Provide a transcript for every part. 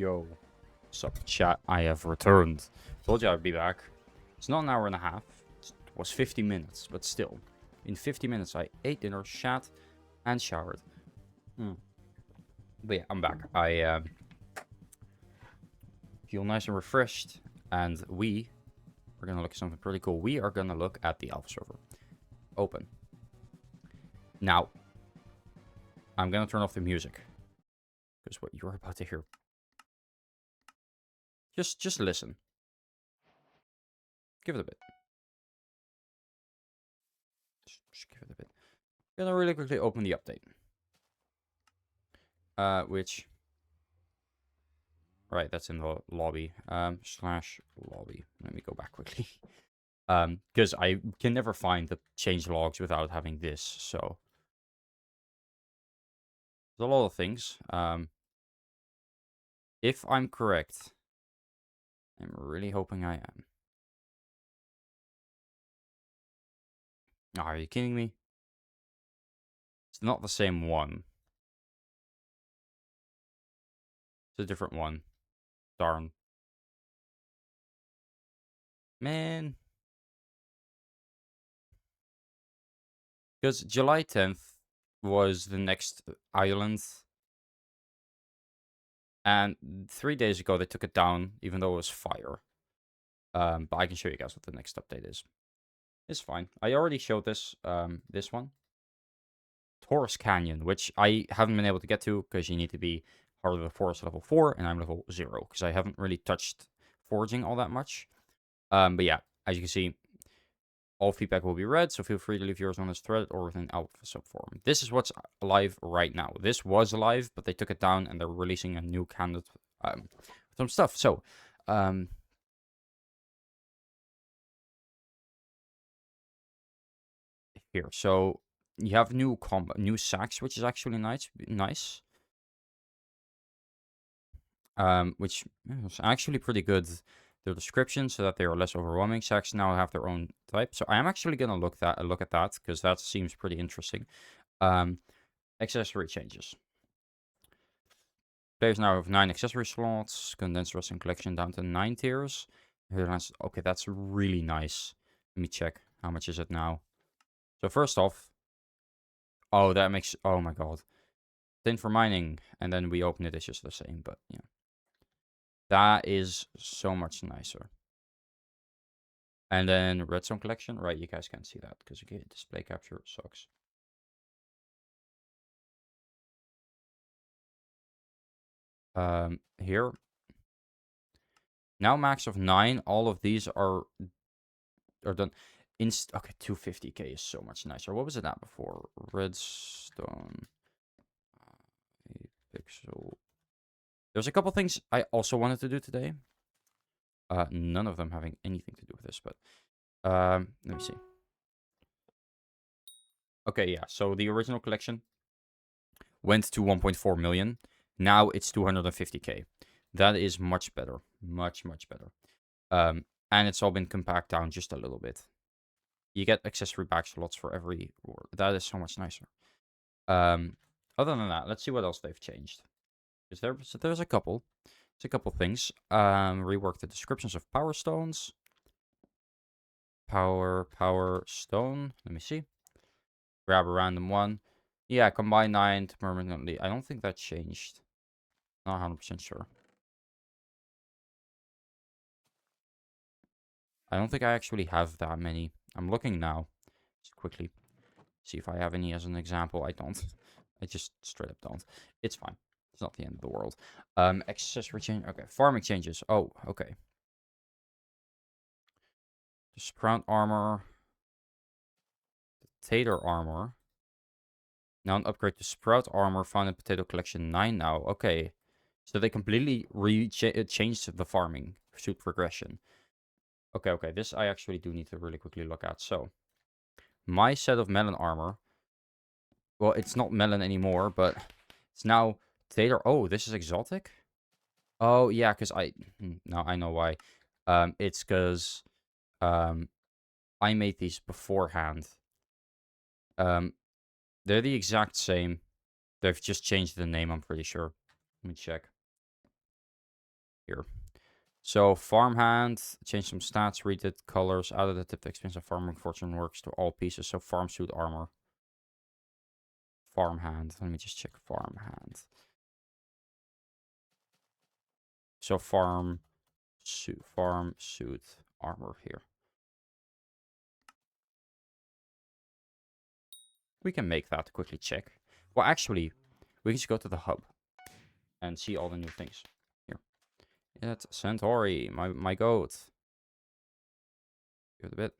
Yo, sup chat, I have returned. Told you I'd be back. It's not an hour and a half. It was 50 minutes, but still. In 50 minutes I ate dinner, shat, and showered. But yeah, I'm back. I feel nice and refreshed. And we're gonna look at something pretty cool. We are gonna look at the alpha server. Open. Now, I'm gonna turn off the music. Because what you're about to hear. Just listen. Give it a bit. Just give it a bit. I'm gonna really quickly open the update. Which... Right, that's in the lobby. Slash lobby. Let me go back quickly. Because I can never find the change logs without having this, so... There's a lot of things. If I'm correct... I'm really hoping I am. Oh, are you kidding me? It's not the same one. It's a different one. Darn. Man. Because July 10th was the next island. And 3 days ago they took it down, even though it was fire. But I can show you guys what the next update is. It's fine. I already showed this, this one. Taurus Canyon, which I haven't been able to get to because you need to be Heart of the Forest level 4, and I'm level 0, because I haven't really touched foraging all that much. But yeah, as you can see, all feedback will be read, so feel free to leave yours on this thread or within alpha subforum. This is what's alive right now. This was alive, but they took it down, and they're releasing a new candidate with some stuff. So, here, so you have new sacks, which is actually nice. Which is actually pretty good. Their description, so that they are less overwhelming. Sacks now have their own type, so I am actually gonna look at that because that seems pretty interesting. Accessory changes. Players now have 9 accessory slots. Condensed Wrestling Collection down to 9 tiers. Okay, that's really nice. Let me check. How much is it now? So first off, oh, that makes, oh my god. Tin for mining, and then we open it, it's just the same, but yeah. That is so much nicer. And then Redstone Collection, right, you guys can't see that, because okay, display capture sucks. Here. Now max of 9, all of these are done. Okay, 250k is so much nicer. What was it at before? Redstone. Hypixel. There's a couple things I also wanted to do today. None of them having anything to do with this, but let me see. Okay, yeah, so the original collection went to 1.4 million. Now it's 250k. That is much better. Much, much better. And it's all been compact down just a little bit. You get accessory back slots for every word. That is so much nicer. Other than that, let's see what else they've changed. There's a couple. There's a couple things. Rework the descriptions of power stones. Power stone. Let me see. Grab a random one. Yeah, combine 9 to permanently. I don't think that changed. Not 100% sure. I don't think I actually have that many. I'm looking now. Just quickly. See if I have any as an example. I don't. I just straight up don't. It's fine. It's not the end of the world. Accessory change. Okay, farming changes. Oh, okay. The sprout armor. Potato armor. Now an upgrade to sprout armor found in Potato Collection 9 now. Okay. So they completely changed the farming suit progression. Okay. This I actually do need to really quickly look at. So, my set of melon armor. Well, it's not melon anymore, but it's now potato. Oh, this is exotic? Oh, yeah, because now I know why. It's because I made these beforehand. They're the exact same. They've just changed the name, I'm pretty sure. Let me check. here. So farmhand, change some stats, redid colors, added a tip to expensive farming fortune works to all pieces. So farm suit armor. Farmhand. Let me just check farmhand. So farm suit armor here. We can make that quickly check. Well, actually, we can just go to the hub and see all the new things. Here. It's Centauri, my goat. Give it a bit.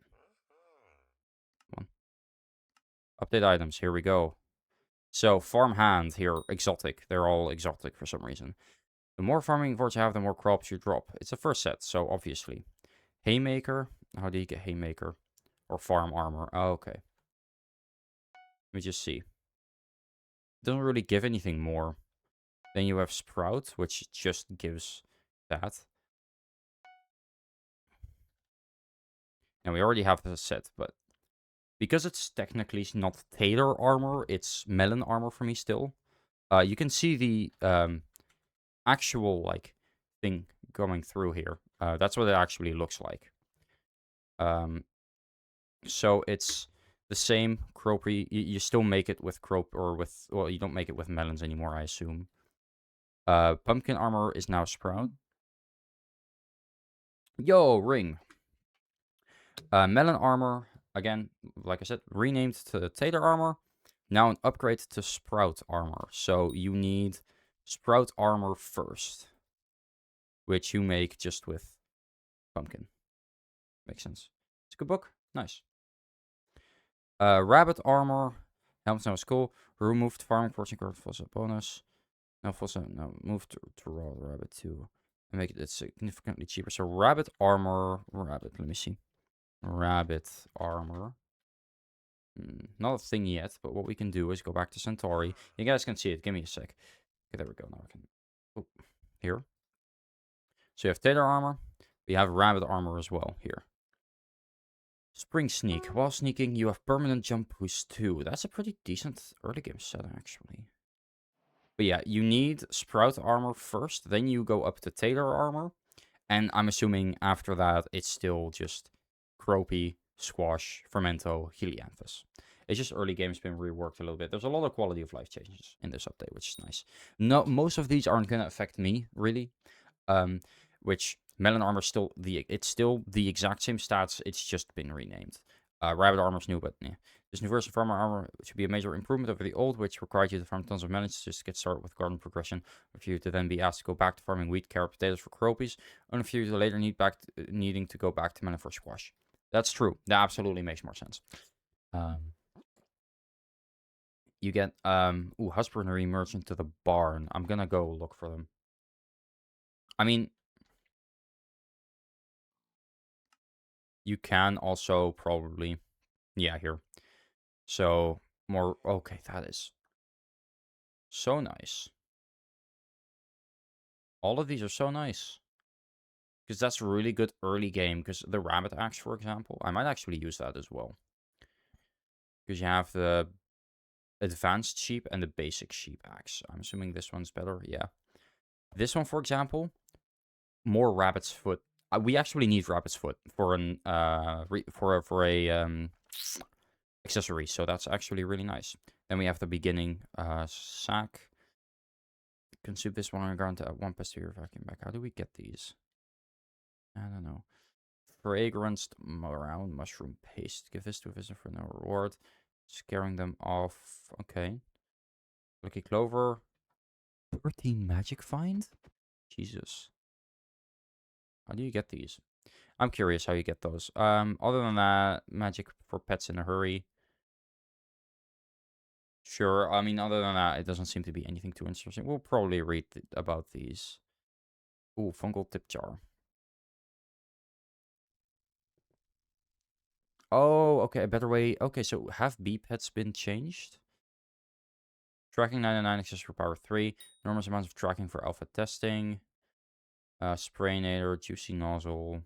Come on. Update items, here we go. So, farmhand here, exotic. They're all exotic for some reason. The more farming forts you have, the more crops you drop. It's a first set, so obviously. Haymaker. How do you get haymaker? Or farm armor. Oh, okay. Let me just see. Doesn't really give anything more. Then you have Sprout, which just gives that. And we already have the set, but because it's technically not Tailor armor, it's Melon armor for me still. You can see the actual like thing going through here. That's what it actually looks like. So it's the same Croppy. You still make it with Crop or with, well, you don't make it with melons anymore, I assume. Pumpkin armor is now Sprout. Yo, ring. Melon armor, again, like I said, renamed to Tailor armor. Now an upgrade to Sprout armor. So you need Sprout armor first, which you make just with pumpkin. Makes sense. It's a good book. Nice. Rabbit armor. Helmet now is cool. Removed farming fortune card for a bonus. Now move to raw rabbit too. And make it significantly cheaper. So rabbit armor. Let me see. Rabbit armor. Not a thing yet, but what we can do is go back to Centauri. You guys can see it. Give me a sec. Okay, there we go. Now I can. Oh, here. So you have Tailor armor. We have rabbit armor as well here. Spring sneak. While sneaking, you have permanent jump boost too. That's a pretty decent early game set, actually. But yeah, you need Sprout armor first. Then you go up to Tailor armor. And I'm assuming after that, it's still just Croppy, Squash, Fermento, Helianthus. It's just early game's been reworked a little bit. There's a lot of quality of life changes in this update, which is nice. No, most of these aren't gonna affect me really. Which Melon armor still it's still the exact same stats. It's just been renamed. Rabbit armor's new, but yeah. This new version of farmer armor should be a major improvement over the old, which required you to farm tons of melons just to get started with garden progression. For you to then be asked to go back to farming wheat, carrot, potatoes for Croppies, only for you to later needing to go back to melon for squash. That's true. That absolutely makes more sense. You get husbandry merchant to the barn. I'm gonna go look for them. I mean, you can also probably, yeah, here. So more, okay, that is so nice. All of these are so nice. Because that's really good early game. Because the rabbit axe, for example, I might actually use that as well. Because you have the advanced sheep and the basic sheep axe. I'm assuming this one's better. Yeah. This one, for example, more rabbit's foot. We actually need rabbit's foot for an for a accessory. So that's actually really nice. Then we have the beginning sack. Consume this one on ground to one posterior vacuum back. How do we get these? I don't know. Fragranced round mushroom paste. Give this to a visitor for no reward. Scaring them off. Okay. Lucky clover. 13 magic find? Jesus. How do you get these? I'm curious how you get those. Other than that, magic for pets in a hurry. Sure. I mean, other than that, it doesn't seem to be anything too interesting. We'll probably read about these. Ooh, fungal tip jar. Oh, okay, a better way. Okay, so have bee pets been changed? Tracking 99 accessory power 3. Enormous amounts of tracking for alpha testing. Sprayinator, juicy nozzle.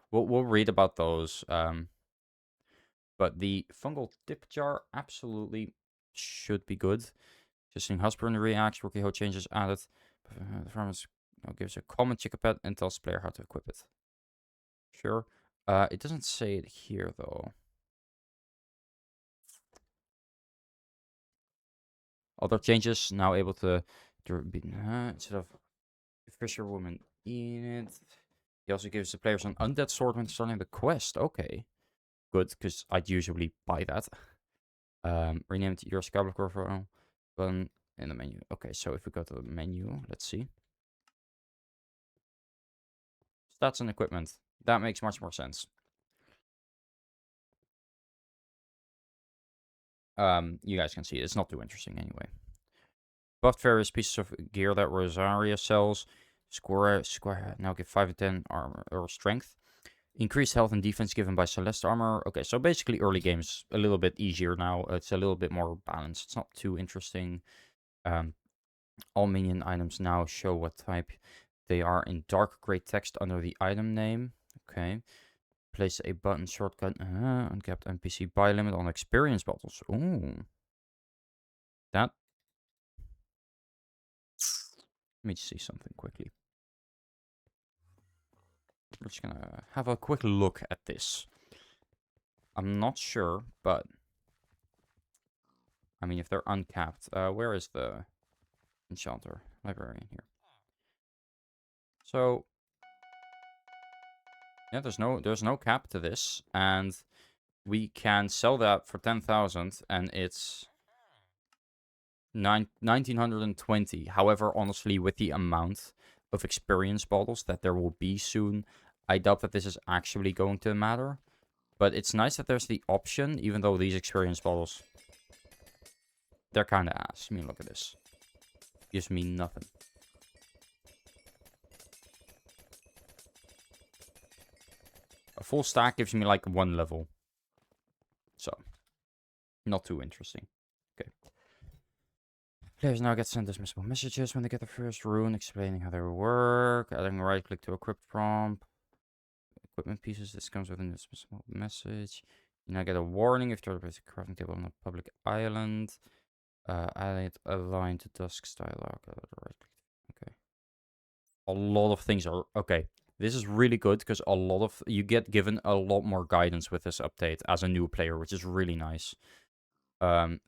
We'll read about those. But the fungal tip jar absolutely should be good. Just seeing husbandry axe, rookie hoe changes added. The farmers Now gives a common chicken pet and tells player how to equip it. Sure. It doesn't say it here though. Other changes now able to be instead of fisherwoman in it. He also gives the players an undead sword when starting the quest. Okay, good, because I'd usually buy that. Renamed your Skyblock profile button in the menu. Okay, so if we go to the menu, let's see. Stats and equipment. That makes much more sense. You guys can see it. It's not too interesting anyway. Buffed various pieces of gear that Rosaria sells. Square now give 5 and 10 armor or strength. Increased health and defense given by Celeste armor. Okay, so basically early game's a little bit easier now. It's a little bit more balanced. It's not too interesting. All minion items now show what type they are in dark gray text under the item name. Okay. Place a button shortcut. Uncapped NPC buy limit on experience bottles. Ooh. That. Let me see something quickly. We're just gonna have a quick look at this. I'm not sure, but I mean, if they're uncapped, where is the enchanter librarian here? So yeah, there's no cap to this, and we can sell that for 10,000, and it's 1920. However, honestly, with the amount of experience bottles that there will be soon, I doubt that this is actually going to matter. But it's nice that there's the option, even though these experience bottles, they're kind of ass. I mean, look at this. Gives me nothing. A full stack gives me like 1 level. So, not too interesting. Okay. Players now get sent dismissible messages when they get the first rune explaining how they work. Adding right click to equip prompt. Equipment pieces. This comes with a dismissible message. You now get a warning if you're with a crafting table on a public island. Add a line to Dusk's dialogue. Right click. Okay. A lot of things are okay. This is really good because you get given a lot more guidance with this update as a new player, which is really nice.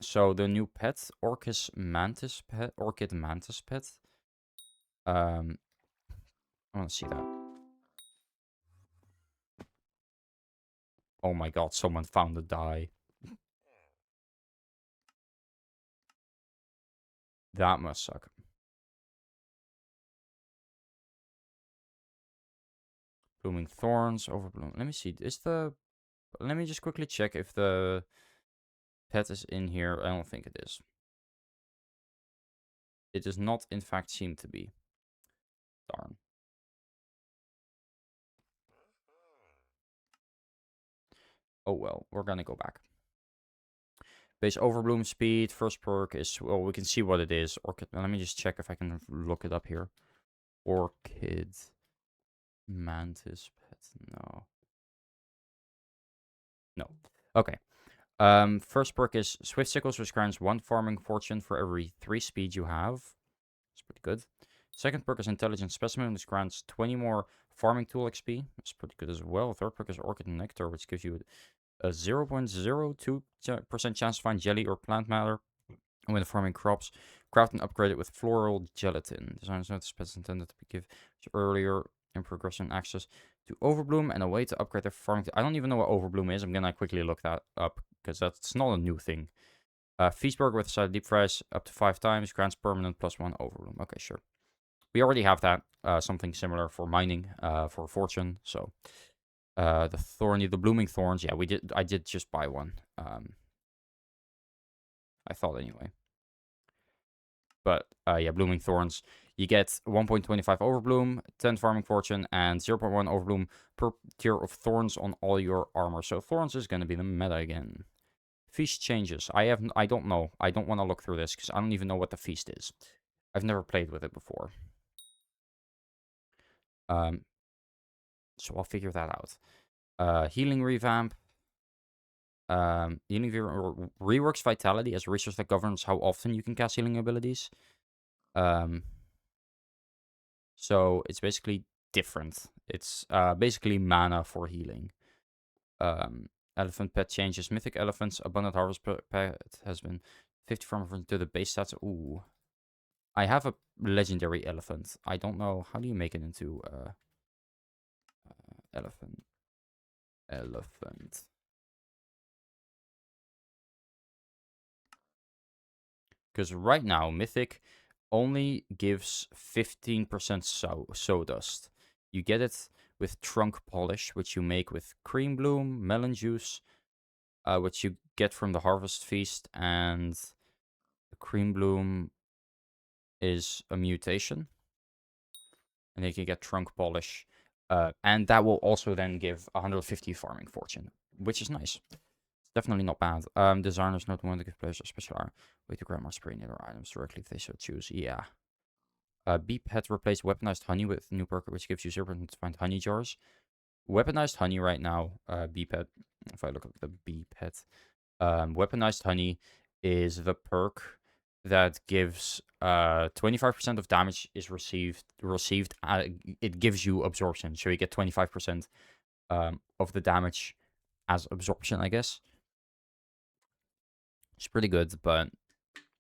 So the new pet, Orchid Mantis pet. I want to see that. Oh my god, someone found a die. That must suck. Blooming Thorns, Overbloom. Let me see. Let me just quickly check if the pet is in here. I don't think it is. It does not, in fact, seem to be. Darn. Oh well, we're gonna go back. Base Overbloom speed, first perk is, well, we can see what it is. Orchid, let me just check if I can look it up here. Orchid Mantis pet, no. No. Okay. First perk is Swift Sickles, which grants 1 farming fortune for every 3 speed you have. That's pretty good. Second perk is Intelligent Specimen, which grants 20 more farming tool XP. That's pretty good as well. Third perk is Orchid Nectar, which gives you a 0.02% chance to find jelly or plant matter when farming crops. Craft and upgrade it with floral gelatin. Designers notice pets intended to be given earlier in progression access to Overbloom and a way to upgrade their farming. I don't even know what Overbloom is. I'm gonna quickly look that up because that's not a new thing. Feast burger with a side of deep fries up to 5 times grants permanent +1 Overbloom. Okay, sure. We already have that. Something similar for mining, for fortune. So the blooming thorns. Yeah, I did just buy one. I thought anyway. But yeah, blooming thorns. You get 1.25 overbloom, 10 farming fortune, and 0.1 overbloom per tier of thorns on all your armor. So thorns is going to be the meta again. Feast changes. I don't know. I don't want to look through this because I don't even know what the feast is. I've never played with it before. So I'll figure that out. Healing revamp. Healing reworks vitality as a resource that governs how often you can cast healing abilities. So it's basically different. It's basically mana for healing. Elephant pet changes. Mythic elephants. Abundant harvest pet has been 50 from to the base stats. Ooh. I have a legendary elephant. I don't know. How do you make it into elephant? Elephant. Because right now, Mythic only gives 15% sawdust. You get it with trunk polish, which you make with cream bloom, melon juice, which you get from the harvest feast, and the cream bloom is a mutation. And then you can get trunk polish. And that will also then give 150 farming fortune, which is nice. Definitely not bad. Designers not one to give players a special way to grab more spray near items directly if they so choose. Yeah. Beep had replaced weaponized honey with new perk, which gives you 0% to find honey jars. Weaponized honey right now, Beepet, if I look up the Beepet, weaponized honey is the perk that gives 25% of damage is received. It gives you absorption, so you get 25% of the damage as absorption, I guess. It's pretty good, but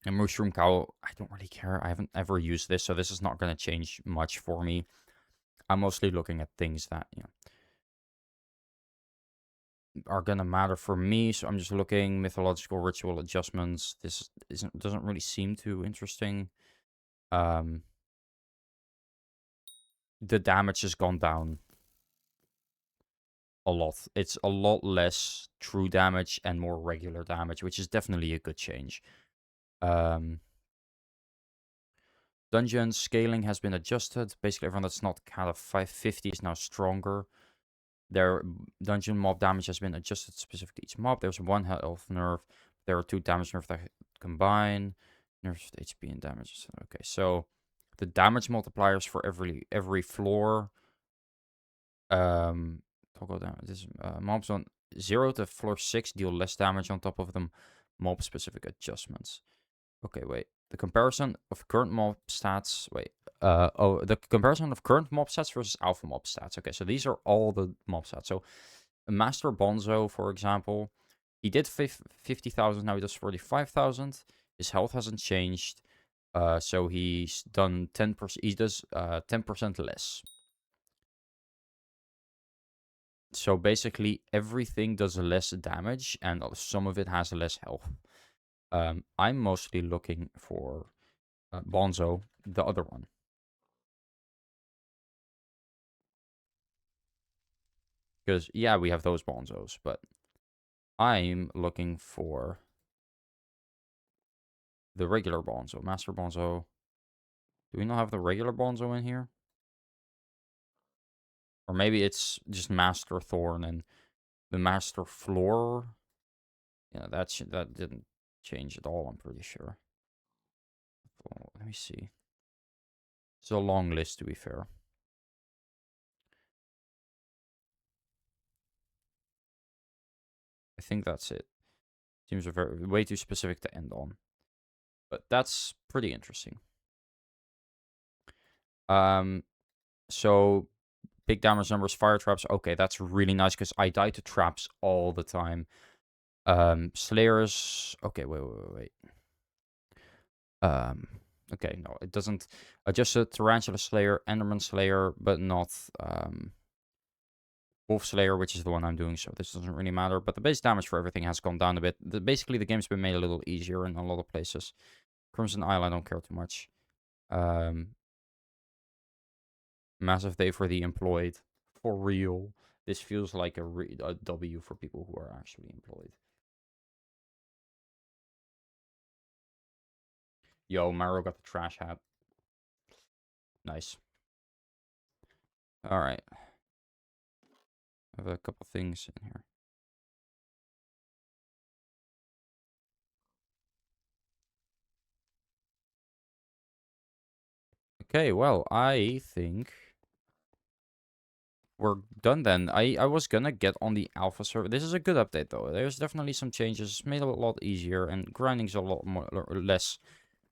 a mushroom cow, I don't really care. I haven't ever used this, so this is not going to change much for me. I'm mostly looking at things that, are going to matter for me. So I'm just looking mythological ritual adjustments. This doesn't really seem too interesting. The damage has gone down a lot. It's a lot less true damage and more regular damage, which is definitely a good change. Dungeon scaling has been adjusted. Basically, everyone that's not cat of 550 is now stronger. Their dungeon mob damage has been adjusted specific to each mob. There's one health nerf. There are 2 damage nerfs that combine. Nerfs HP and damage. Okay, so the damage multipliers for every floor. Toggle down. This mobs on 0 to floor 6 deal less damage on top of them. Mob specific adjustments. Okay, wait. The comparison of current mob stats. Wait. The comparison of current mob stats versus alpha mob stats. Okay, so these are all the mob stats. So, Master Bonzo, for example, he did 50,000. Now he does 45,000. His health hasn't changed. So he's done 10%. He does 10% less. So basically, everything does less damage, and some of it has less health. I'm mostly looking for Bonzo, the other one. Because, yeah, we have those Bonzos, but I'm looking for the regular Bonzo. Master Bonzo. Do we not have the regular Bonzo in here? Or maybe it's just Master Thorn and the Master Floor. Yeah, that didn't change at all, I'm pretty sure. Oh, let me see. It's a long list, to be fair. I think that's it. Seems way too specific to end on. But that's pretty interesting. So big damage numbers, fire traps. Okay, that's really nice because I die to traps all the time. Slayers. Okay, wait. Okay, no, it doesn't adjust the Tarantula Slayer, Enderman Slayer, but not Wolf Slayer, which is the one I'm doing, so this doesn't really matter. But the base damage for everything has gone down a bit. Basically, the game's been made a little easier in a lot of places. Crimson Isle, I don't care too much. Massive day for the employed. For real. This feels like a W for people who are actually employed. Yo, Maro got the trash hat. Nice. Alright. I have a couple things in here. Okay, well, I think we're done then. I was gonna get on the alpha server. This is a good update, though. There's definitely some changes. It's made it a lot easier, and grinding's a lot more less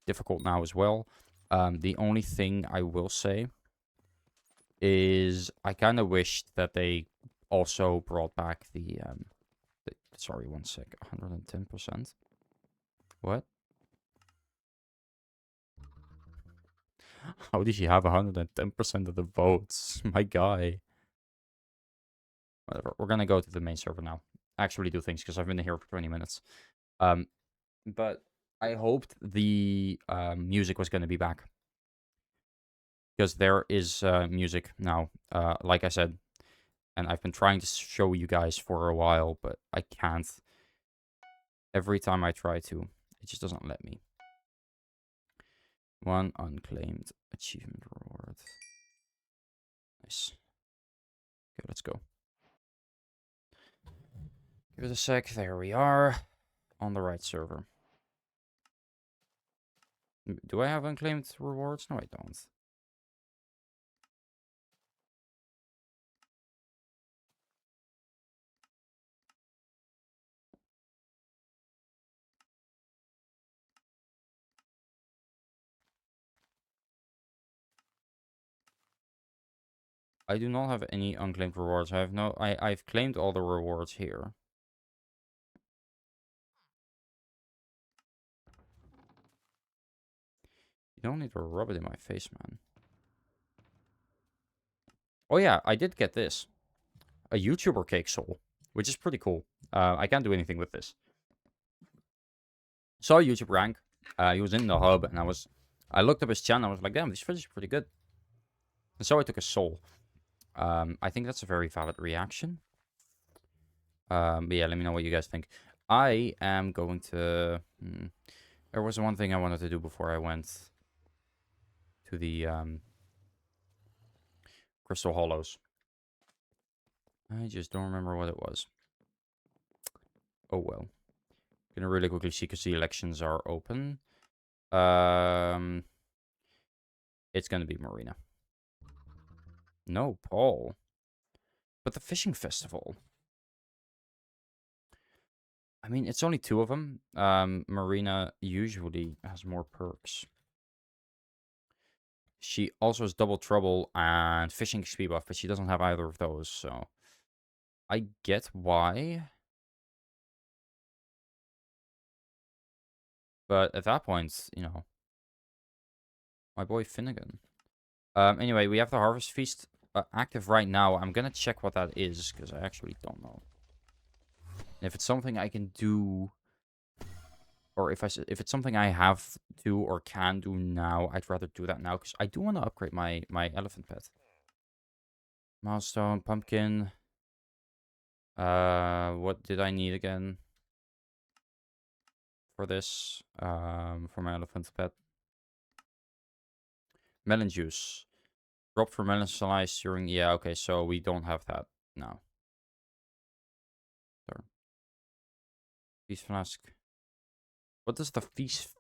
difficult now as well. The only thing I will say is I kind of wished that they also brought back sorry, one sec, 110%. What? How did she have 110% of the votes? My guy. Whatever. We're gonna go to the main server now. Actually do things because I've been here for 20 minutes. But I hoped the music was gonna be back. Because there is music now, like I said. And I've been trying to show you guys for a while, but I can't. Every time I try to, it just doesn't let me. One unclaimed achievement reward. Nice. Okay, let's go. Give it a sec. There we are. On the right server. Do I have unclaimed rewards? No, I don't. I do not have any unclaimed rewards. I've claimed all the rewards here. You don't need to rub it in my face, man. Oh yeah, I did get this. A YouTuber cake soul, which is pretty cool. I can't do anything with this. Saw a YouTube rank. He was in the hub, and I looked up his channel. I was like, damn, this fish is pretty good. And so I took a soul. I think that's a very valid reaction. But yeah, let me know what you guys think. I am going to... There was one thing I wanted to do before I went to the Crystal Hollows. I just don't remember what it was. Oh well. Gonna really quickly see because the elections are open. It's gonna be Marina. No, Paul. But the fishing festival. I mean, it's only 2 of them. Marina usually has more perks. She also has Double Trouble and Fishing Speed Buff, but she doesn't have either of those, so... I get why. But at that point, you know... My boy Finnegan. Anyway, we have the Harvest Feast active right now. I'm gonna check what that is, because I actually don't know. And if it's something I can do... Or if it's something I have to or can do now, I'd rather do that now. Because I do want to upgrade my elephant pet. Milestone, pumpkin. What did I need again? For this. For my elephant pet. Melon juice. Drop for melon slice during... Yeah, okay, so we don't have that now. There. Feast flask. What does the feast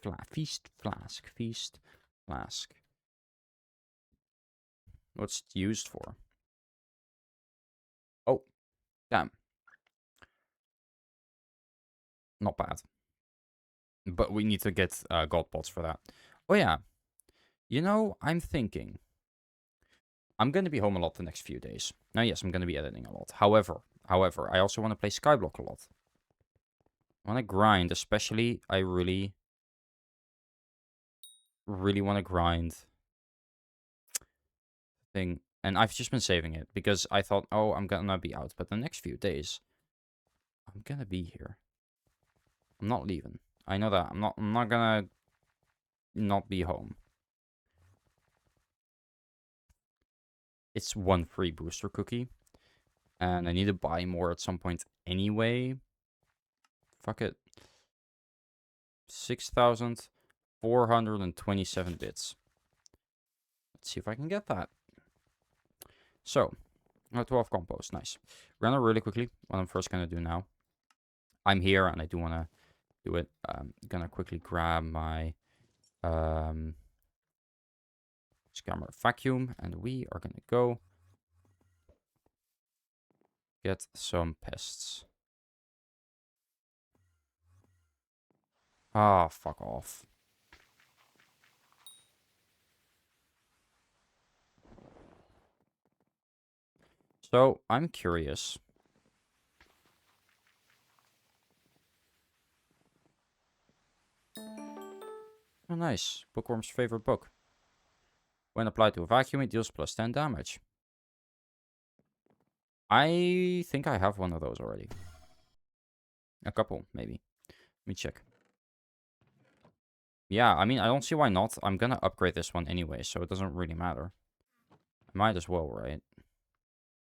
flask? What's it used for? Oh, damn. Not bad. But we need to get god pots for that. Oh yeah. You know, I'm thinking. I'm going to be home a lot the next few days. Now, yes, I'm going to be editing a lot. However, I also want to play Skyblock a lot. I want to grind, especially, I really want to grind thing. And I've just been saving it because I thought, oh, I'm going to be out. But the next few days, I'm going to be here. I'm not leaving. I know that. I'm not going to not be home. It's 1 free booster cookie. And I need to buy more at some point anyway. Fuck it. 6,427 bits. Let's see if I can get that. So, 12 compost. Nice. We're gonna really quickly, what I'm first gonna do now. I'm here and I do want to do it. I'm gonna quickly grab my scammer vacuum and we are gonna go get some pests. Ah, fuck off. So, I'm curious. Oh, nice. Bookworm's favorite book. When applied to a vacuum, it deals plus 10 damage. I think I have one of those already. A couple, maybe. Let me check. Yeah, I mean, I don't see why not. I'm gonna upgrade this one anyway, so it doesn't really matter. I might as well, right?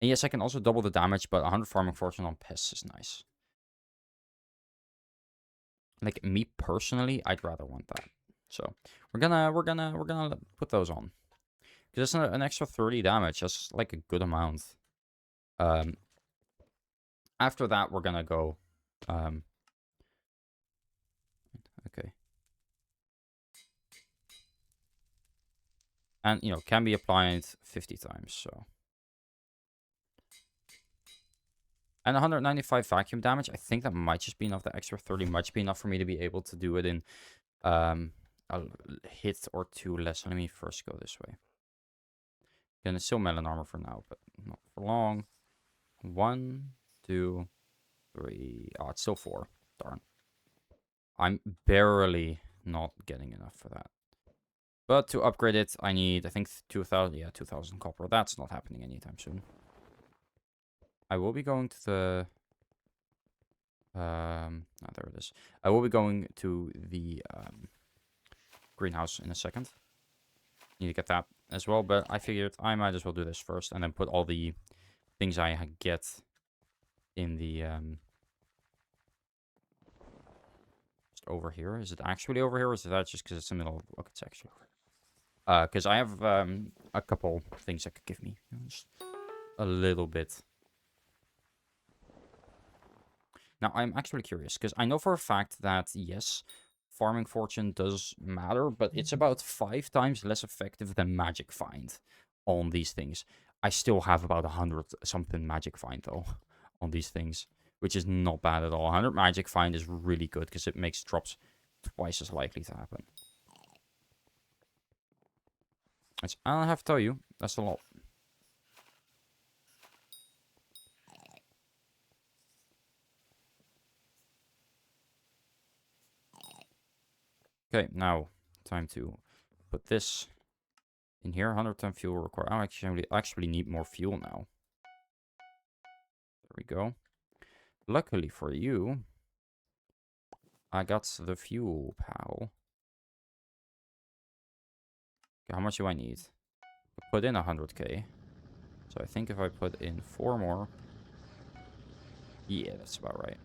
And yes, I can also double the damage, but 100 farming fortune on pests is nice. Like, me personally, I'd rather want that. So, we're gonna put those on. Because it's an extra 30 damage. That's, like, a good amount. After that, we're gonna go... okay. And, you know, can be applied 50 times, so... And 195 vacuum damage. I think that might just be enough. The extra 30 might be enough for me to be able to do it in a hit or two less. Let me first go this way. And it's still melon armor for now, but not for long. 1, 2, 3. Oh, it's still 4. Darn. I'm barely not getting enough for that. But to upgrade it, I need, I think, 2,000. Yeah, 2,000 copper. That's not happening anytime soon. I will be going to the... there it is. I will be going to the greenhouse in a second. Need to get that as well, but I figured I might as well do this first and then put all the things I get in the just over here. Is it actually over here, or is that just because it's the middle? Okay, it's actually over. Because I have a couple things that could give me just a little bit. Now, I'm actually curious, because I know for a fact that, yes, farming fortune does matter, but it's about 5 times less effective than magic find on these things. I still have about 100 something magic find, though, on these things, which is not bad at all. 100 magic find is really good, because it makes drops twice as likely to happen. Which I don't have to tell you, that's a lot. Okay, now time to put this in here. 110 fuel required. I actually need more fuel now. There we go. Luckily for you, I got the fuel, pal. Okay, how much do I need? Put in 100k. So I think if I put in 4 more... yeah, that's about right.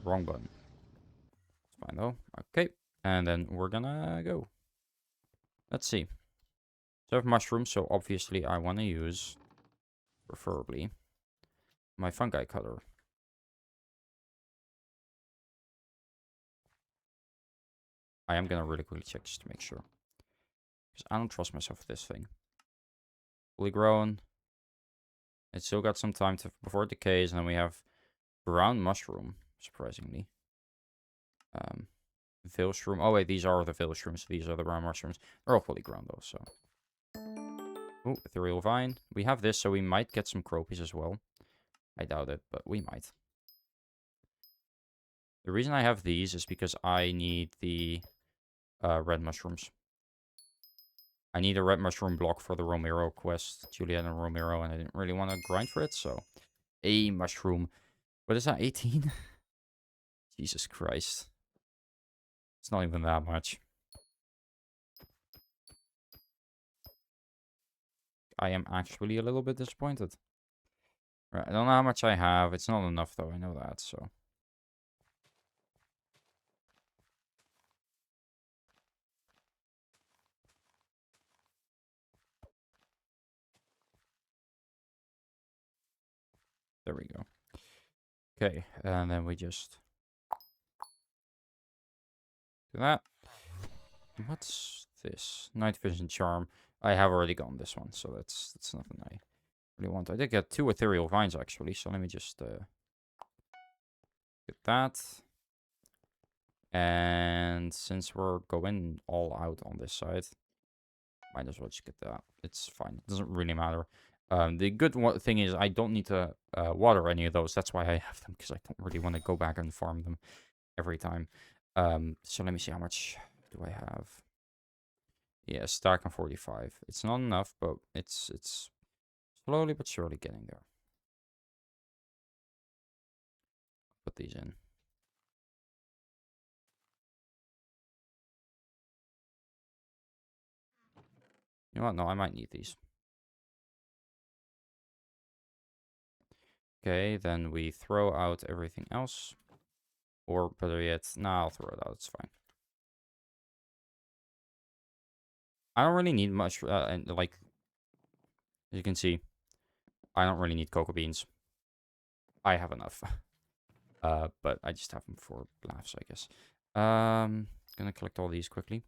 Wrong button. It's fine though. Okay. And then we're gonna go. Let's see. So I have mushrooms, so obviously I want to use, preferably, my fungi cutter. I am gonna really quickly check just to make sure. Because I don't trust myself with this thing. Fully grown. It's still got some time to before it decays, and then we have brown mushroom, surprisingly. Veil shroom. Oh wait, these are the veil shrooms. These are the brown mushrooms. They're all fully grown though, so. Oh, ethereal vine. We have this, so we might get some cropies as well. I doubt it, but we might. The reason I have these is because I need the red mushrooms. I need a red mushroom block for the Romero quest, Juliet and Romero, and I didn't really want to grind for it, so a mushroom. What is that, 18? Jesus Christ. It's not even that much. I am actually a little bit disappointed. Right, I don't know how much I have. It's not enough, though. I know that, so. There we go. Okay, and then we just do that. What's this? Night vision charm. I have already gone this one, so that's nothing I really want. I did get 2 ethereal vines, actually, so let me just get that. And since we're going all out on this side, Might as well just get that. It's fine. It doesn't really matter. The good thing is I don't need to water any of those. That's why I have them, because I don't really want to go back and farm them every time. So let me see, how much do I have? Yeah, stack on 45. It's not enough, but it's slowly but surely getting there. Put these in. You know what? No, I might need these. Okay, then we throw out everything else. Or better yet, nah, I'll throw it out. It's fine. I don't really need much, and like, as you can see, I don't really need cocoa beans. I have enough. But I just have them for laughs, I guess. Gonna collect all these quickly.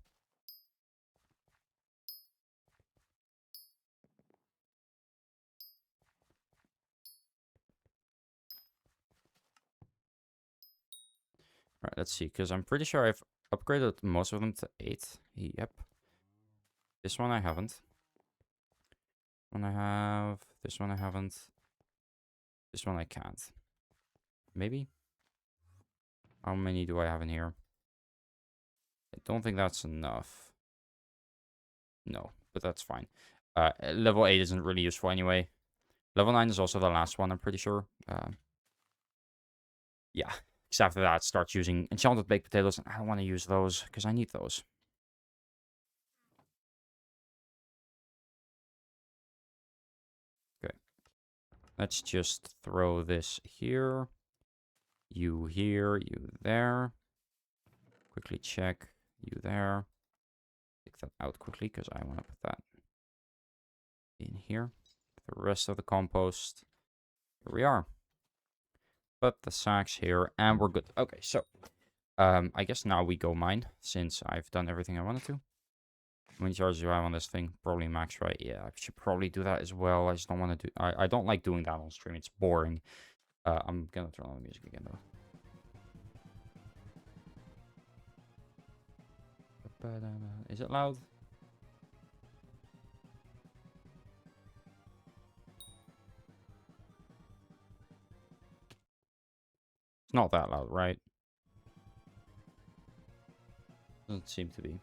Alright, let's see, because I'm pretty sure I've upgraded most of them to 8. Yep. This one I haven't. One I have. This one I haven't. This one I can't. Maybe? How many do I have in here? I don't think that's enough. No, but that's fine. Level 8 isn't really useful anyway. Level 9 is also the last one, I'm pretty sure. Yeah. Because after that, starts using enchanted baked potatoes, and I don't want to use those, because I need those. Okay. Let's just throw this here. You here, you there. Quickly check. You there. Take that out quickly, because I want to put that in here. The rest of the compost. Here we are. Put the sacks here, and we're good. Okay, so I guess now we go mine, since I've done everything I wanted to. How many charges do I have on this thing? Probably max, right? Yeah, I should probably do that as well. I just don't want to do... I don't like doing that on stream. It's boring. I'm gonna turn on the music again, though. Is it loud? It's not that loud, right? Doesn't seem to be.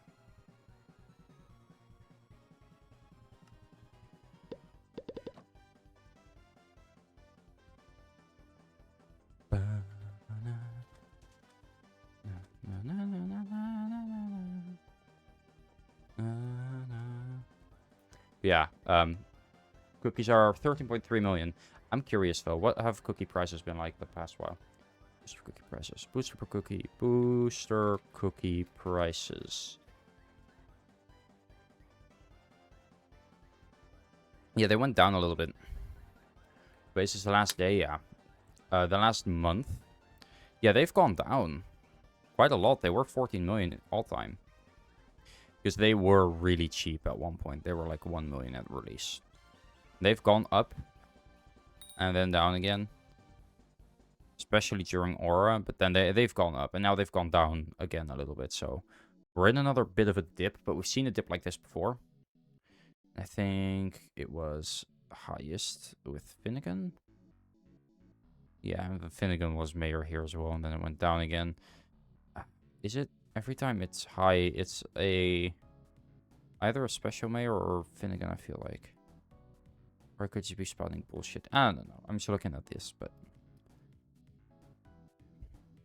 Yeah, cookies are 13.3 million. I'm curious, though. What have cookie prices been like the past while? Booster cookie prices. Booster per cookie. Booster cookie prices. Yeah, they went down a little bit. Basis the last day, yeah. The last month. Yeah, they've gone down. Quite a lot. They were 14 million all time. Because they were really cheap at one point. They were like 1 million at release. They've gone up. And then down again. Especially during Aura. But then they've gone up. And now they've gone down again a little bit. So we're in another bit of a dip. But we've seen a dip like this before. I think it was highest with Finnegan. Yeah, the Finnegan was mayor here as well. And then it went down again. Is it? Every time it's high, it's either a special mayor or Finnegan, I feel like. Or could you be spouting bullshit? I don't know. I'm just looking at this, but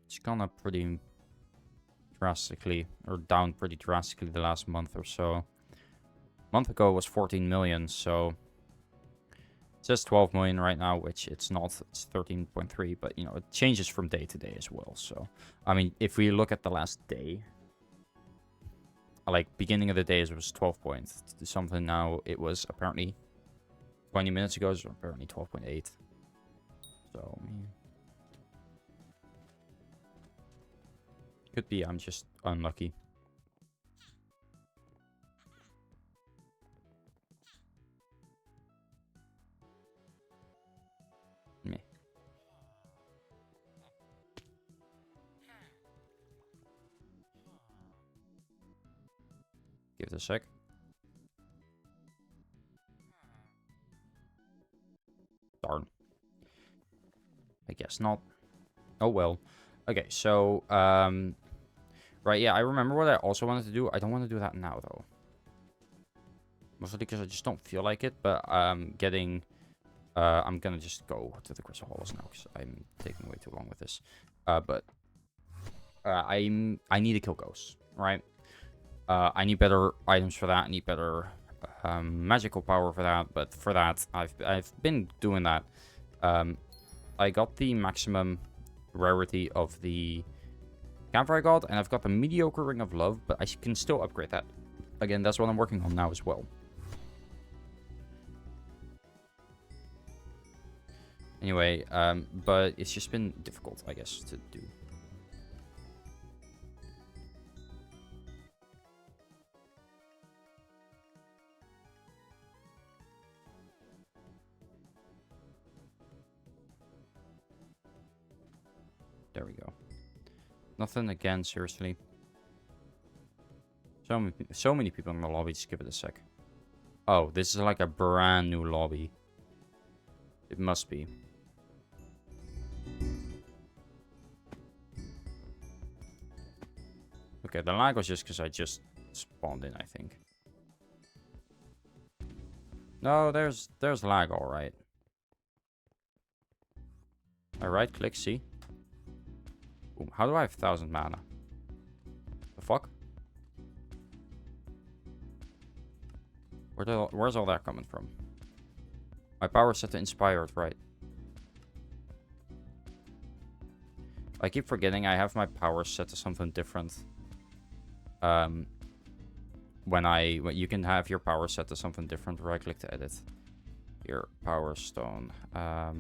it's gone up pretty drastically, or down pretty drastically the last month or so. A month ago it was 14 million, so it says 12 million right now, which it's not. It's 13.3, but you know, it changes from day to day as well. So, I mean, if we look at the last day, like beginning of the day, it was 12 points something. Now it was apparently 20 minutes ago, it's apparently 12.8. So, could be I'm just unlucky. Meh. Give it a sec. map's not... Oh, well. Okay, so, right, yeah, I remember what I also wanted to do. I don't want to do that now, though. Mostly because I just don't feel like it, but I'm gonna just go to the Crystal Halls now, because I'm taking way too long with this. I need to kill ghosts, right? I need better items for that. I need better magical power for that. But for that, I've been doing that. I got the maximum rarity of the Campfire God, and I've got the mediocre Ring of Love, but I can still upgrade that. Again, that's what I'm working on now as well. Anyway, but it's just been difficult, I guess, to do. There we go. Nothing again, seriously. So many people in the lobby. Just give it a sec. Oh, this is like a brand new lobby. It must be. Okay, the lag was just because I just spawned in, I think. No, there's lag, alright. I right click, see? Boom. How do I have 1,000 mana? The fuck? Where's all that coming from? My power set to inspired, right? I keep forgetting I have my power set to something different. When you can have your power set to something different, right click to edit. Your power stone. I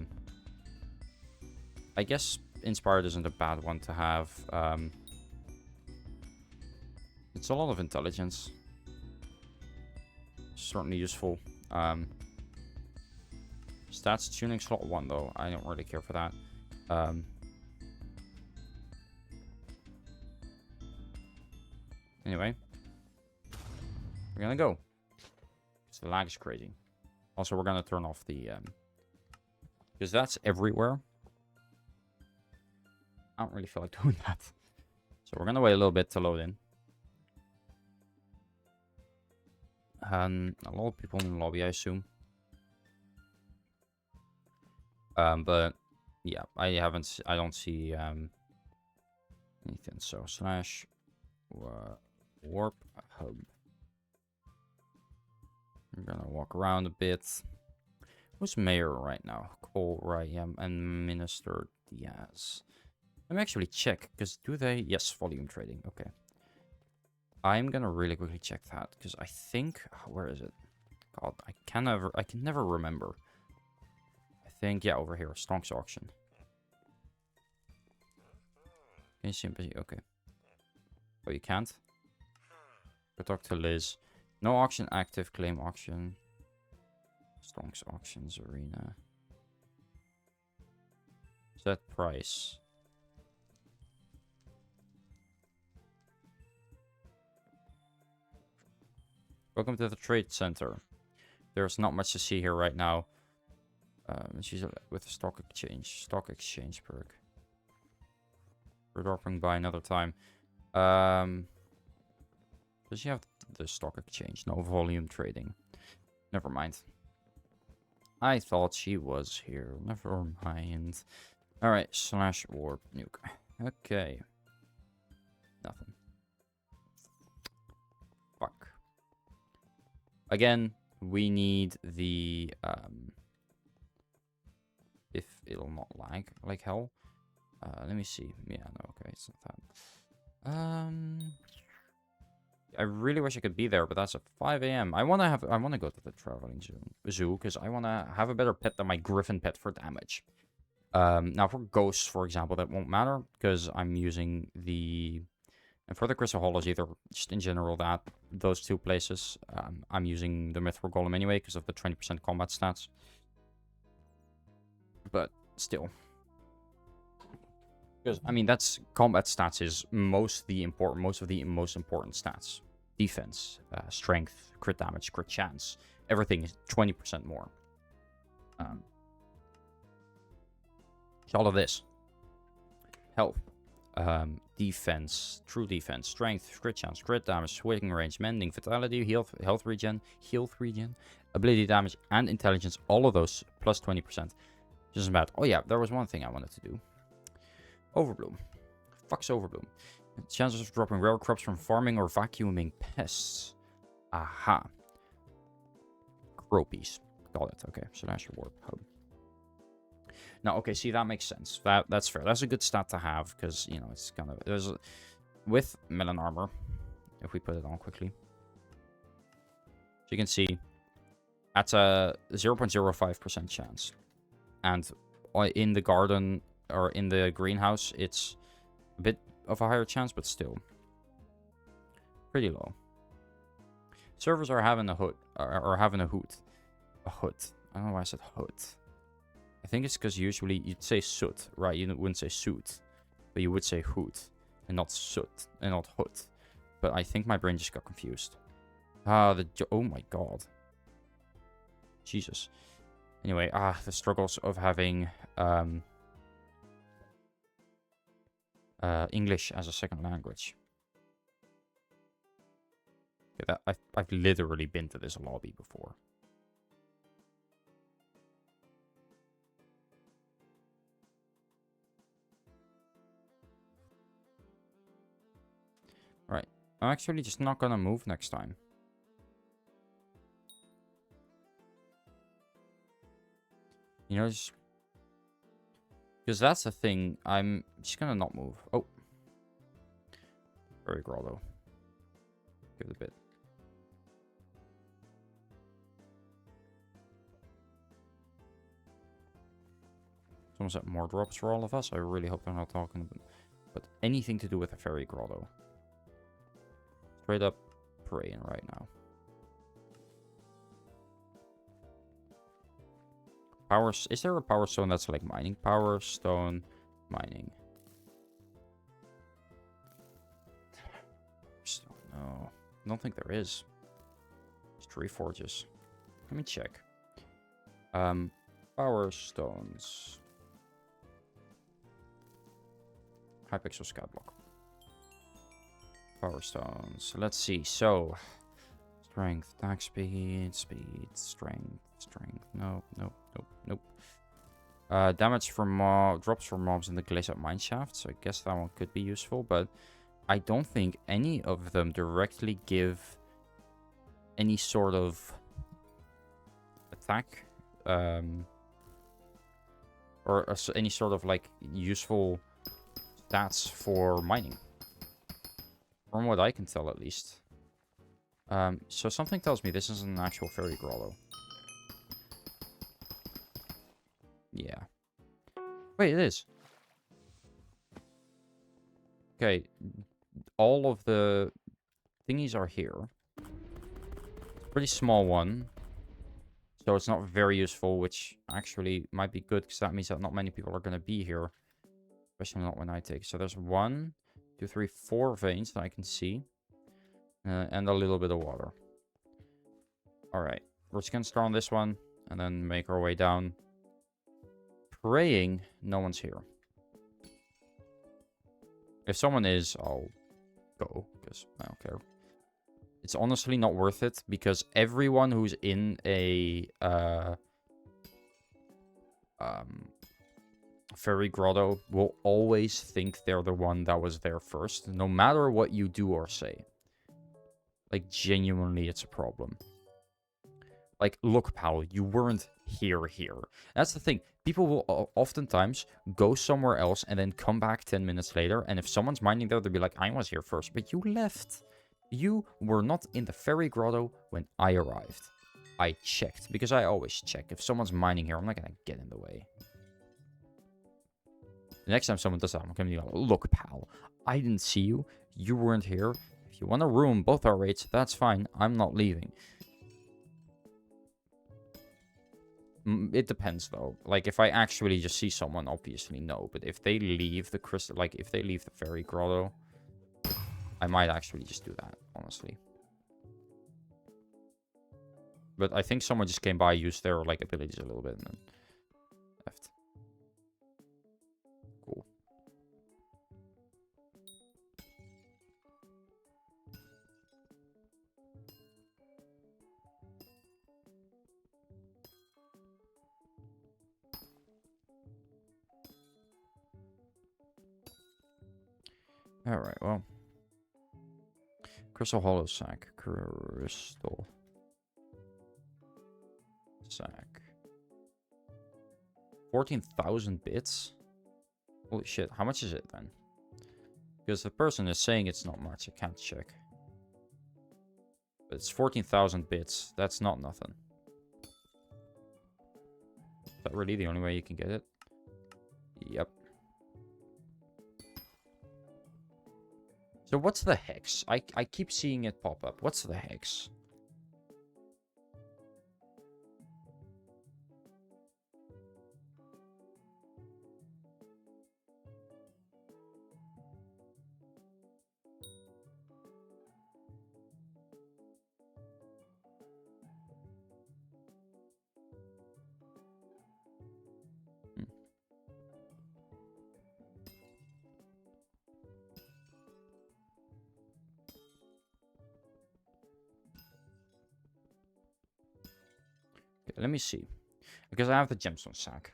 guess inspired isn't a bad one to have. It's a lot of intelligence. Certainly useful. Stats tuning slot 1 though. I don't really care for that. Anyway. We're gonna go. The lag is crazy. Also, we're gonna turn off the because that's everywhere. I don't really feel like doing that. So we're gonna wait a little bit to load in. A lot of people in the lobby, I assume. But yeah, I don't see anything. So slash warp hub. I'm gonna walk around a bit. Who's mayor right now? Cole, right? Yeah, and Minister Diaz. Let me actually check, because do they? Yes, volume trading. Okay. I'm gonna really quickly check that, because I think, where is it? God, I can never remember. I think, yeah, over here, Stonks auction. Can you see? Okay. Oh, you can't? Go talk to Liz. No auction active, claim auction. Stonks auctions arena. Set price. Welcome to the trade center. There's not much to see here right now. She's with the stock exchange perk. We're dropping by another time. Does she have the stock exchange? No volume trading. Never mind. I thought she was here. Never mind. Alright, slash warp nuke. Okay. Nothing. Fuck. Again, we need the if it'll not lag like hell. Let me see. Yeah, no, okay, it's not that. I really wish I could be there, but that's at 5 AM. I wanna go to the traveling zoo because I wanna have a better pet than my griffin pet for damage. Now for ghosts, for example, that won't matter because I'm using the... And for the Crystal Hollows, either just in general those two places, I'm using the Mithril Golem anyway because of the 20% combat stats. But still. Because, I mean, that's combat stats is most of the most important stats. Defense, strength, crit damage, crit chance. Everything is 20% more. So all of this. Health. Defense. True defense. Strength. Crit chance. Crit damage. Swing range. Mending. Vitality. Health regen. Health regen. Ability damage. And intelligence. All of those plus 20%. Just bad. Oh yeah, there was one thing I wanted to do. Overbloom. Fuck's Overbloom. Chances of dropping rare crops from farming or vacuuming pests. Aha. Gropies. Got it. Okay. Slash warp hub. Now, okay, see, that makes sense. That's fair. That's a good stat to have, because, you know, it's kind of... with melon armor, if we put it on quickly. So you can see, at a 0.05% chance. And in the garden, or in the greenhouse, it's a bit of a higher chance, but still. Pretty low. Servers are having a hoot. Or having a hoot. A hoot. I don't know why I said hoot. I think it's because usually you'd say soot, right? You wouldn't say suit, but you would say hoot, and not soot, and not hoot. But I think my brain just got confused. Oh my god. Jesus. Anyway, the struggles of having English as a second language. Okay, I've literally been to this lobby before. Right. I'm actually just not gonna move next time. You know, just... because that's the thing. I'm just gonna not move. Oh. Very grotto. Give it a bit. Someone said more drops for all of us. I really hope they're not talking about... but anything to do with a fairy grotto. Straight up praying right now. Power... is there a power stone that's like mining? Power stone mining. No. I don't think there is. It's tree forges. Let me check. Power stones. Hypixel Skyblock. Power stones. Let's see. So, strength, attack speed, strength. Nope. Damage from drops from mobs in the glacier mine shaft. So I guess that one could be useful, but I don't think any of them directly give any sort of attack, or any sort of like useful stats for mining. From what I can tell, at least. So something tells me this is an actual fairy grotto. Yeah. Wait, it is. Okay. All of the thingies are here. Pretty small one. So it's not very useful, which actually might be good, because that means that not many people are going to be here. Especially not when I take. So there's 1, 2, 3, 4 veins that I can see. And a little bit of water. Alright. We're just going to start on this one. And then make our way down. Praying no one's here. If someone is, I'll go. Because I don't care. It's honestly not worth it. Because everyone who's in a... fairy grotto will always think they're the one that was there first, no matter what you do or say. Like, genuinely, it's a problem. Like, look, pal, you weren't here. That's the thing. People will oftentimes go somewhere else and then come back 10 minutes later, and if someone's mining there, they'll be like, I was here first, but you left. You were not in the fairy grotto when I arrived. I checked, because I always check. If someone's mining here, I'm not gonna get in the way. The next time someone does that, I'm going to be like, look, pal, I didn't see you. You weren't here. If you want to ruin both our rates, that's fine. I'm not leaving. It depends, though. Like, if I actually just see someone, obviously, no. But if they leave the crystal, like, if they leave the fairy grotto, I might actually just do that, honestly. But I think someone just came by, used their, like, abilities a little bit, and then left. Alright, well. Crystal hollow sack. Crystal sack. 14,000 bits? Holy shit, how much is it then? Because the person is saying it's not much, I can't check. But it's 14,000 bits, that's not nothing. Is that really the only way you can get it? Yep. So what's the hex? I keep seeing it pop up. What's the hex? Okay, let me see. Because I have the gemstone sack.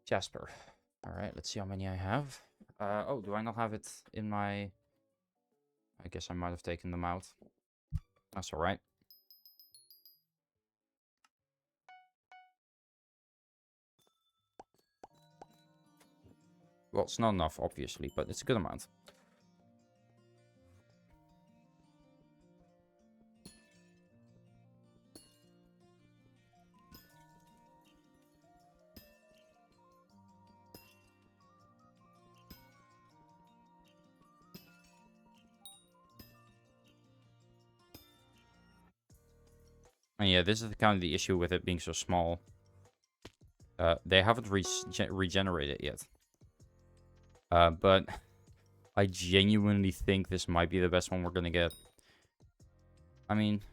Jasper. Alright, let's see how many I have. Oh, do I not have it in my... I guess I might have taken them out. That's alright. Well, it's not enough, obviously, but it's a good amount. And yeah, this is kind of the issue with it being so small. They haven't regenerated yet. But I genuinely think this might be the best one we're gonna get. I mean,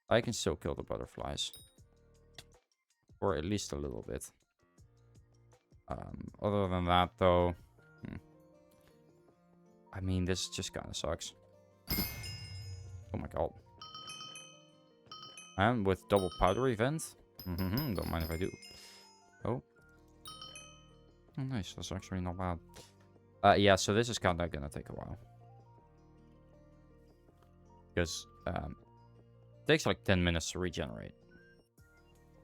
I can still kill the butterflies. Or at least a little bit. Other than that, though... I mean, this just kind of sucks. Oh my god. And with double powder event? Don't mind if I do. Oh. Oh, nice. That's actually not bad. Yeah, so this is kind of gonna take a while. Because, it takes like 10 minutes to regenerate.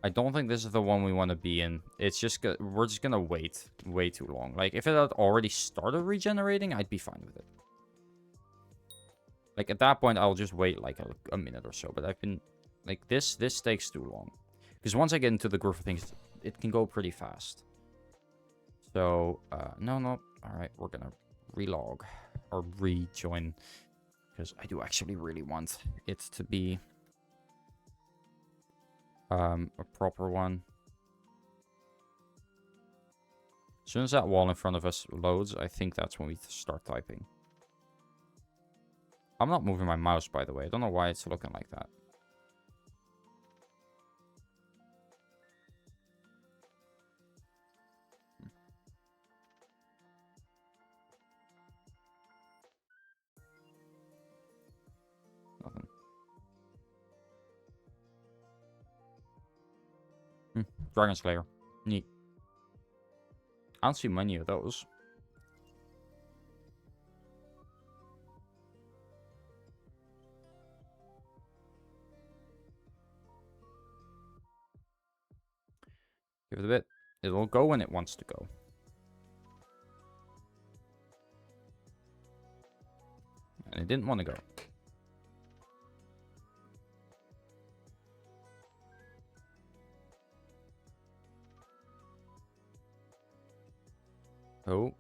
I don't think this is the one we want to be in. It's just, we're just gonna wait way too long. Like, if it had already started regenerating, I'd be fine with it. Like, at that point, I'll just wait like a minute or so. But I've been... Like, this takes too long. Because once I get into the groove of things, it can go pretty fast. So, no. Alright, we're gonna relog. Or rejoin. Because I do actually really want it to be... a proper one. As soon as that wall in front of us loads, I think that's when we start typing. I'm not moving my mouse, by the way. I don't know why it's looking like that. Nothing. Dragon Slayer. Neat. I don't see many of those. Give it a bit. It'll go when it wants to go. And it didn't want to go. Oh.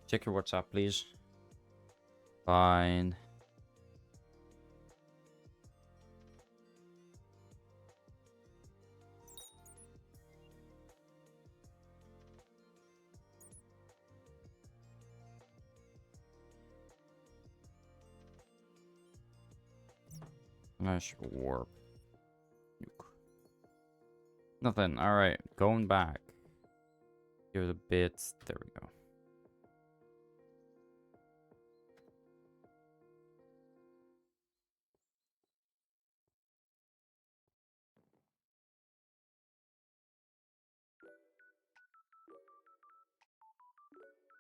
Check your WhatsApp, please. Fine. Nice warp. Nuke. Nothing. Alright, going back. Give it a bit. There we go.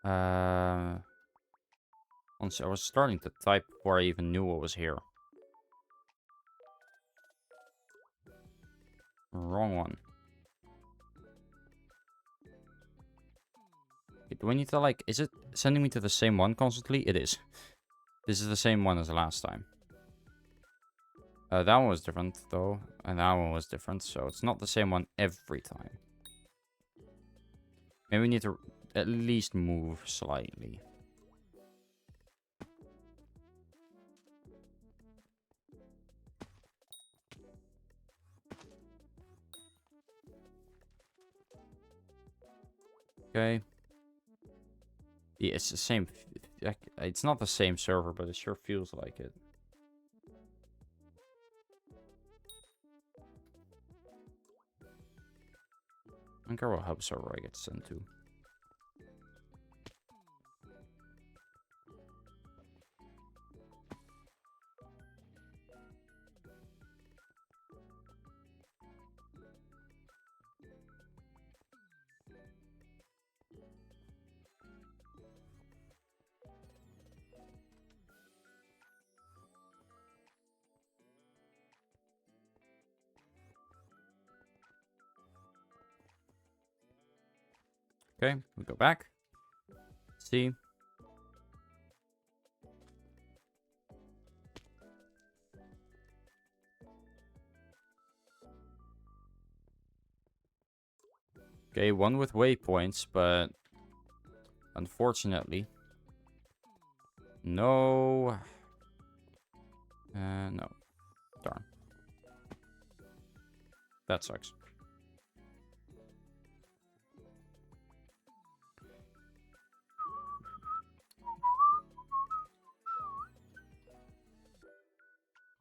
Honestly, I was starting to type before I even knew what was here. Wrong one. Okay, do I need to like... Is it sending me to the same one constantly? It is. This is the same one as the last time. That one was different, though. And that one was different, so it's not the same one every time. Maybe we need to at least move slightly. Okay. Yeah, it's the same. It's not the same server, but it sure feels like it. I don't care what hub server I get sent to. Okay, we go back. See. Okay, one with waypoints, but unfortunately, no. No. Darn. That sucks.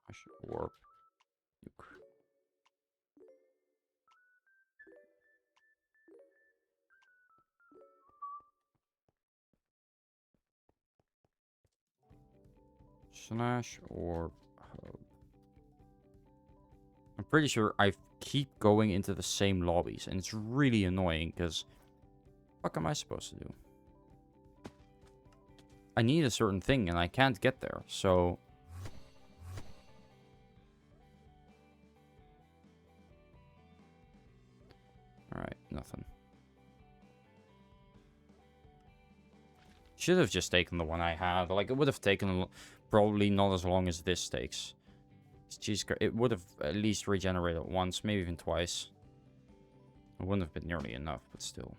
I should warp. Nuke. Slash orb hub. I'm pretty sure I keep going into the same lobbies, and it's really annoying because what am I supposed to do? I need a certain thing, and I can't get there, so... Alright, nothing. Should have just taken the one I had. Like, it would have taken probably not as long as this takes. Jeez, it would have at least regenerated once, maybe even twice. It wouldn't have been nearly enough, but still.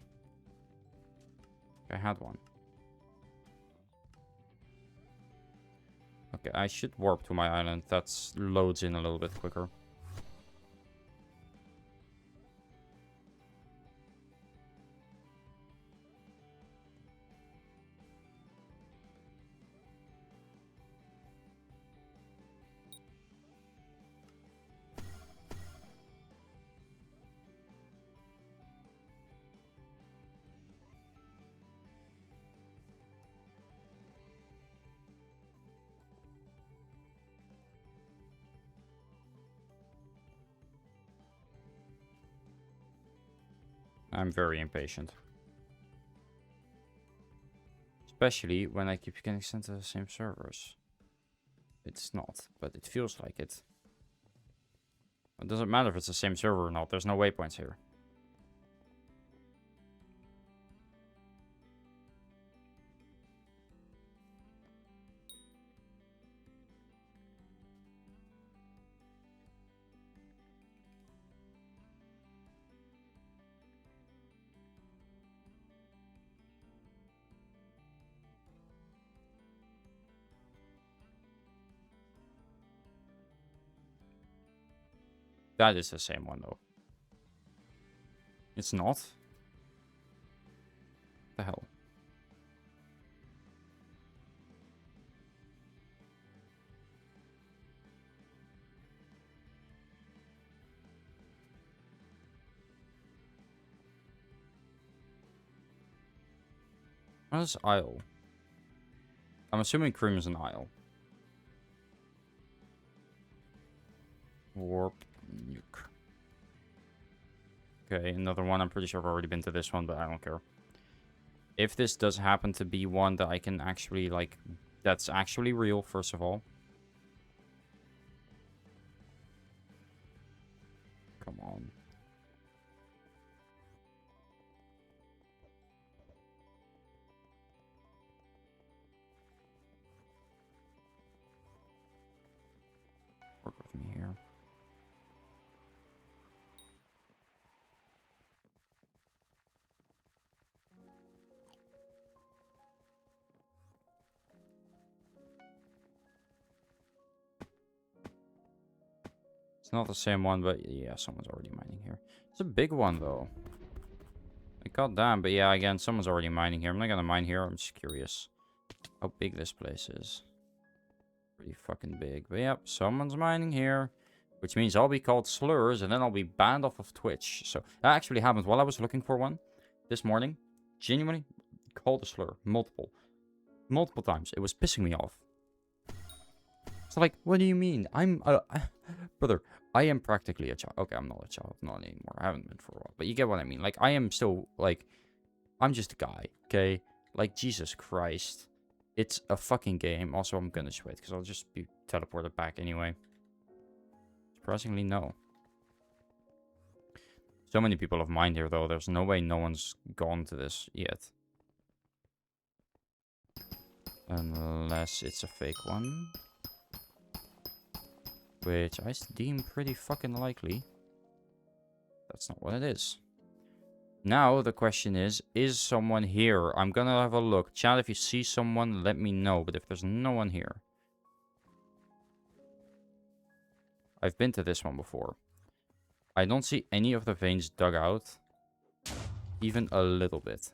I had one. Okay, I should warp to my island. That loads in a little bit quicker. I'm very impatient. Especially when I keep getting sent to the same servers. It's not, but it feels like it. It doesn't matter if it's the same server or not. There's no waypoints here. That is the same one, though. It's not? The hell? What is Isle? I'm assuming Crimson Isle. Warp nuke. Okay, another one. I'm pretty sure I've already been to this one, but I don't care. If this does happen to be one that I can actually, like, that's actually real, first of all. Come on. Work with me here. It's not the same one, but yeah, someone's already mining here. It's a big one, though. Like, goddamn, but yeah, again, someone's already mining here. I'm not gonna mine here. I'm just curious how big this place is. Pretty fucking big. But yep, someone's mining here. Which means I'll be called slurs, and then I'll be banned off of Twitch. So, that actually happened while I was looking for one this morning. Genuinely called a slur. Multiple times. It was pissing me off. So, like, what do you mean? Brother, I am practically a child. Okay, I'm not a child. Not anymore. I haven't been for a while. But you get what I mean. Like, I am still, like, I'm just a guy, okay? Like, Jesus Christ. It's a fucking game. Also, I'm gonna just wait, because I'll just be teleported back anyway. Surprisingly, no. So many people have mined here, though. There's no way no one's gone to this yet. Unless it's a fake one. Which I deem pretty fucking likely. That's not what it is. Now, the question is someone here? I'm gonna have a look. Chat, if you see someone, let me know. But if there's no one here... I've been to this one before. I don't see any of the veins dug out. Even a little bit.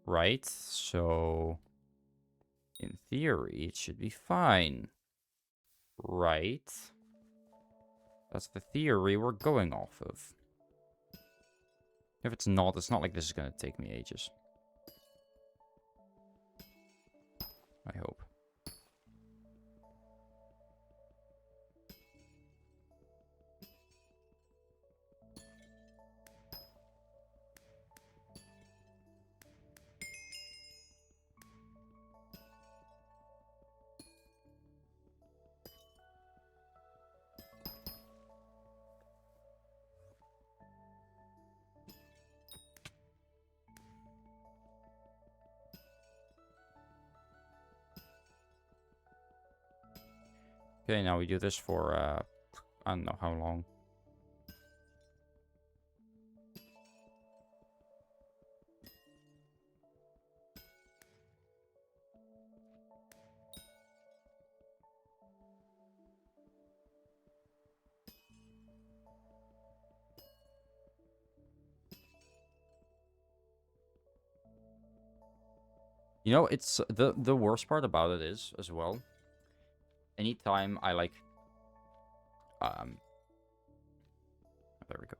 Right? So... in theory, it should be fine. Right? That's the theory we're going off of. If it's not like this is going to take me ages. I hope. Okay, now we do this for, I don't know how long. You know, it's the worst part about it is, as well, anytime I, like, there we go,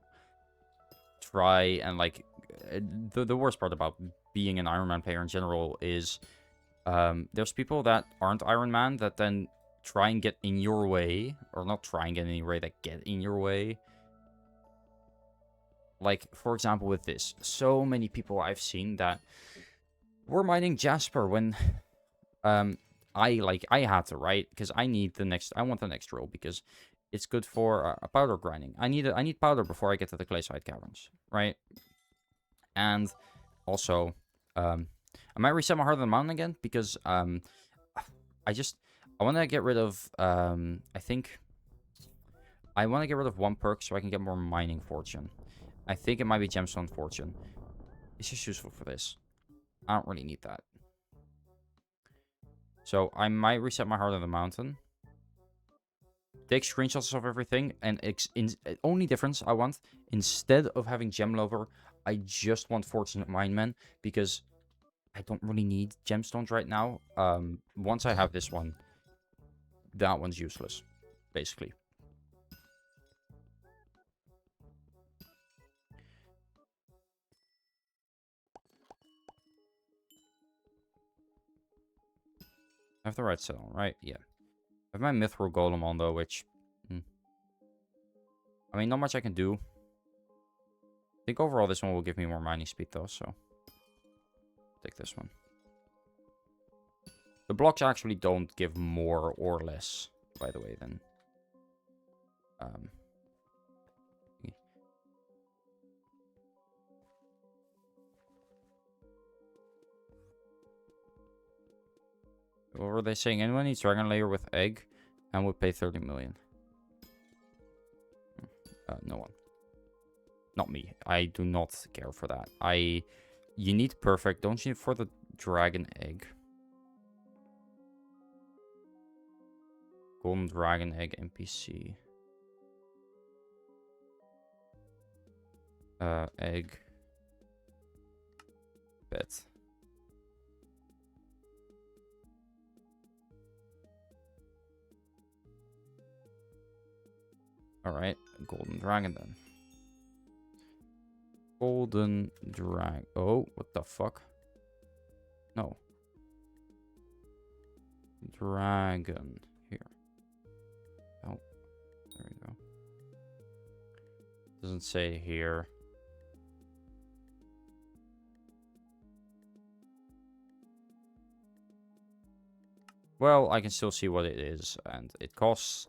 try and, like, the worst part about being an Ironman player in general is, there's people that aren't Ironman that then try and get in your way, or not try and get in your way, that get in your way. Like, for example, with this, so many people I've seen that were mining Jasper when, I had to, right? Because I want the next drill, because it's good for powder grinding. I need powder before I get to the clayside caverns, right? And also, I might reset my Heart of the Mountain again, because I want to get rid of, I think I want to get rid of one perk so I can get more mining fortune. I think it might be gemstone fortune. It's just useful for this. I don't really need that. So I might reset my Heart of the Mountain. Take screenshots of everything. And only difference I want, instead of having Gem Lover, I just want Fortunate Mineman. Because I don't really need gemstones right now. Once I have this one, that one's useless, basically. I have the right set on, right? Yeah. I have my Mithril Golem on, though, which... I mean, not much I can do. I think overall this one will give me more mining speed, though, so... Take this one. The blocks actually don't give more or less, by the way, than... What were they saying? Anyone needs dragon layer with egg and would pay 30 million. No one. Not me. I do not care for that. You need perfect, don't you, for the dragon egg? Golden dragon egg NPC. Egg. Bet. Alright, golden dragon then. Golden drag. Oh, what the fuck? No. Dragon. Here. Oh, there we go. Doesn't say here. Well, I can still see what it is, and it costs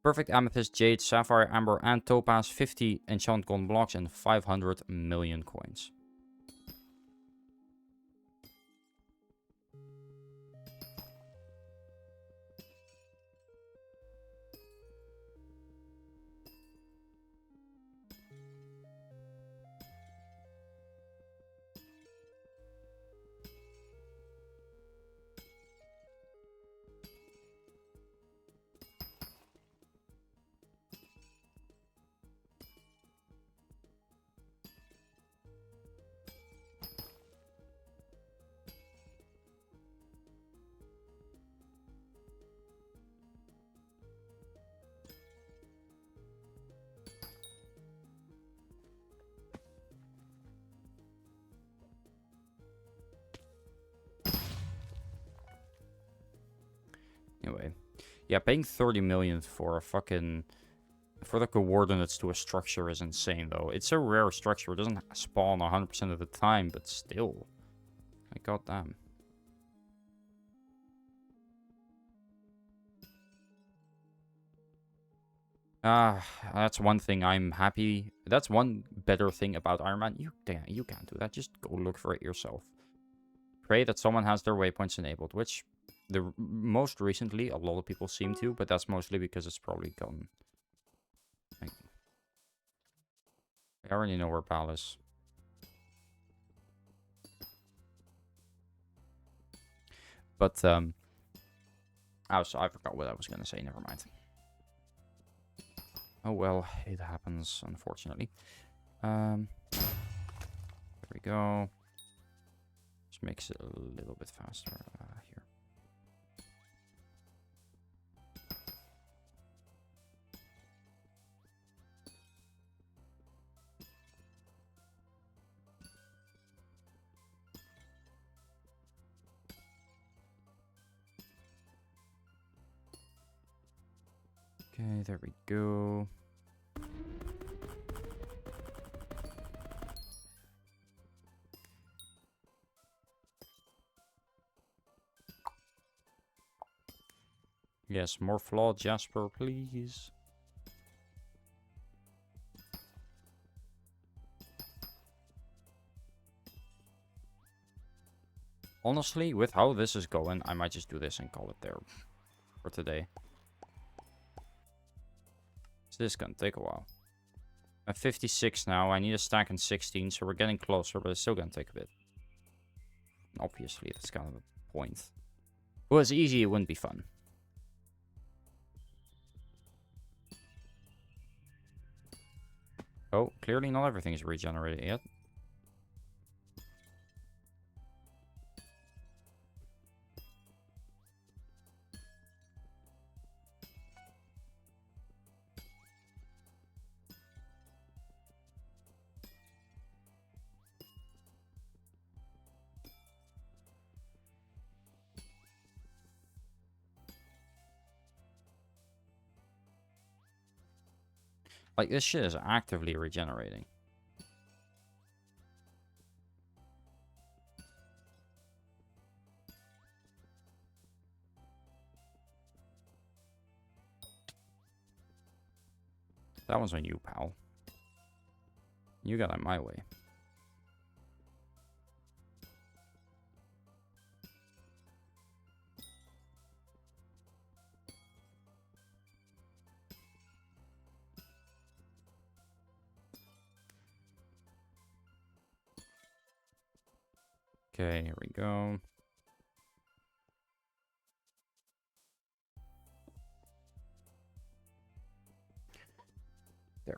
perfect amethyst, jade, sapphire, amber, and topaz, 50 enchant golden blocks, and 500 million coins. Anyway, yeah, paying 30 million for a fucking... For the coordinates to a structure is insane, though. It's a rare structure. It doesn't spawn 100% of the time, but still. Like, goddamn. That's one thing I'm happy... That's one better thing about Ironman. You can't do that. Just go look for it yourself. Pray that someone has their waypoints enabled, which... most recently, a lot of people seem to, but that's mostly because it's probably gone. Like, I already know where Pal is. But, oh, so I forgot what I was going to say. Never mind. Oh, well, it happens, unfortunately. There we go. Just makes it a little bit faster here. Okay, there we go. Yes, more flawed Jasper, please. Honestly, with how this is going, I might just do this and call it there for today. So this is gonna take a while. I'm at 56 now. I need a stack in 16, so we're getting closer, but it's still gonna take a bit. Obviously, that's kind of the point. If it was easy, it wouldn't be fun. Oh, clearly not everything is regenerated yet. Like, this shit is actively regenerating. That one's on you, pal. You got it my way. Okay, here we go. There.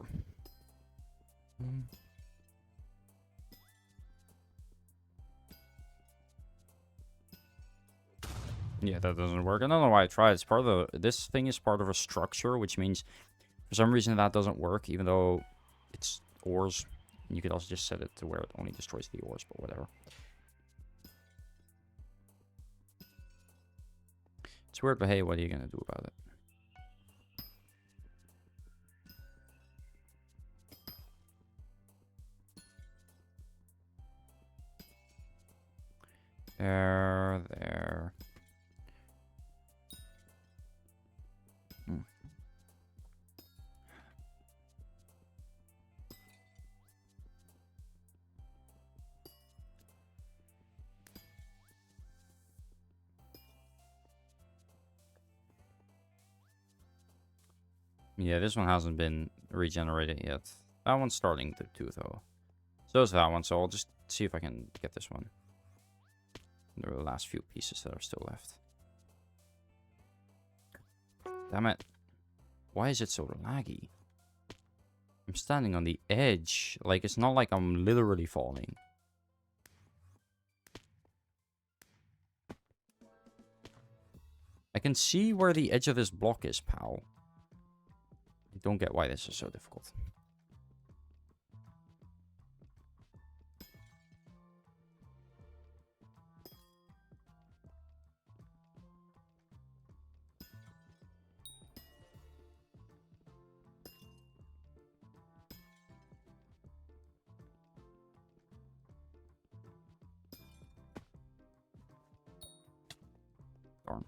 Yeah, that doesn't work. I don't know why I tried. It's part of the... This thing is part of a structure, which means for some reason that doesn't work, even though it's ores. And you could also just set it to where it only destroys the ores, but whatever. It's weird, but hey, what are you gonna do about it? There. Yeah, this one hasn't been regenerated yet. That one's starting to though. So is that one, so I'll just see if I can get this one. There are the last few pieces that are still left. Damn it. Why is it so laggy? I'm standing on the edge. Like, it's not like I'm literally falling. I can see where the edge of this block is, pal. I don't get why this is so difficult. Darn.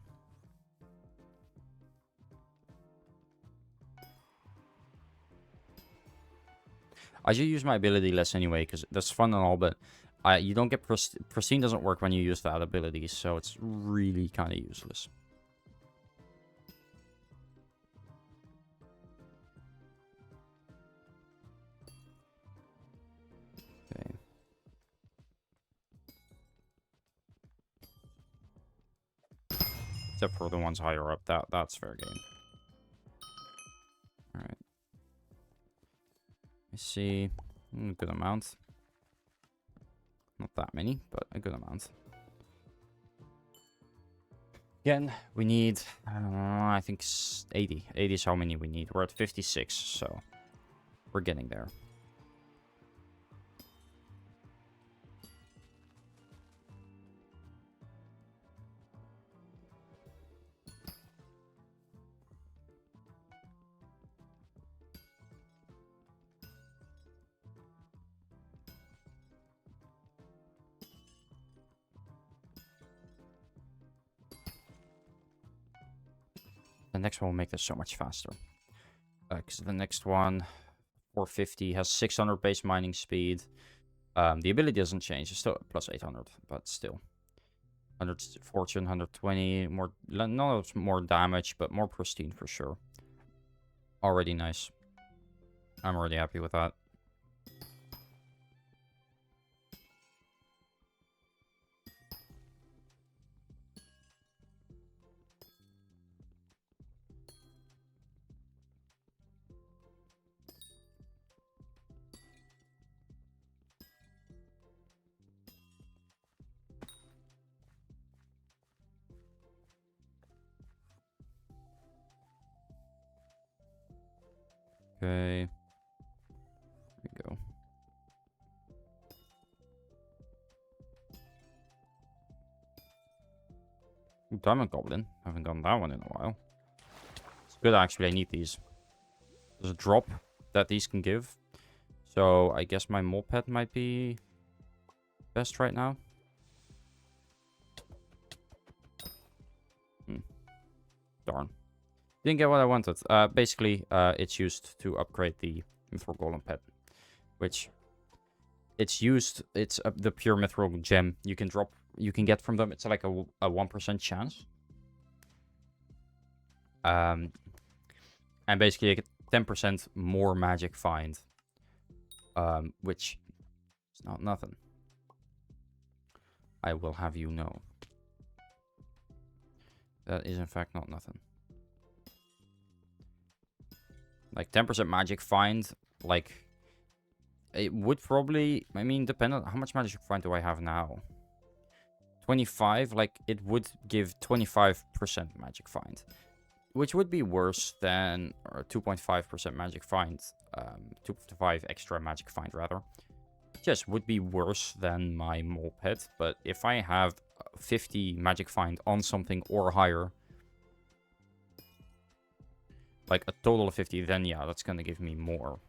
I should use my ability less anyway, because that's fun and all, but you don't get... Pristine doesn't work when you use that ability, so it's really kind of useless. Okay. Except for the ones higher up, that's fair game. Alright. I see a good amount. Not that many, but a good amount. Again, we need, I think 80. 80 is how many we need. We're at 56, so we're getting there. The next one will make this so much faster. Because the next one, 450, has 600 base mining speed. The ability doesn't change. It's still plus 800, but still. 100 fortune, 120. Not more damage, but more pristine for sure. Already nice. I'm already happy with that. Okay. Here we go. Ooh, Diamond Goblin. Haven't gotten that one in a while. It's good, actually. I need these. There's a drop that these can give. So I guess my moped might be best right now. Darn. Didn't get what I wanted. Basically, it's used to upgrade the Mithril Golem pet, which it's the pure Mithril gem you can get from them. It's like a 1% chance. And basically you get 10% more magic find, which is not nothing. I will have you know. That is in fact not nothing. Like 10% magic find, like it would probably, I mean, depend on how much magic find do I have now. 25, like it would give 25% magic find, which would be worse than 2.5% magic find, 2.5 extra magic find rather. Yes, would be worse than my mole pet, but if I have 50 magic find on something or higher, like a total of 50, then yeah, that's gonna give me more.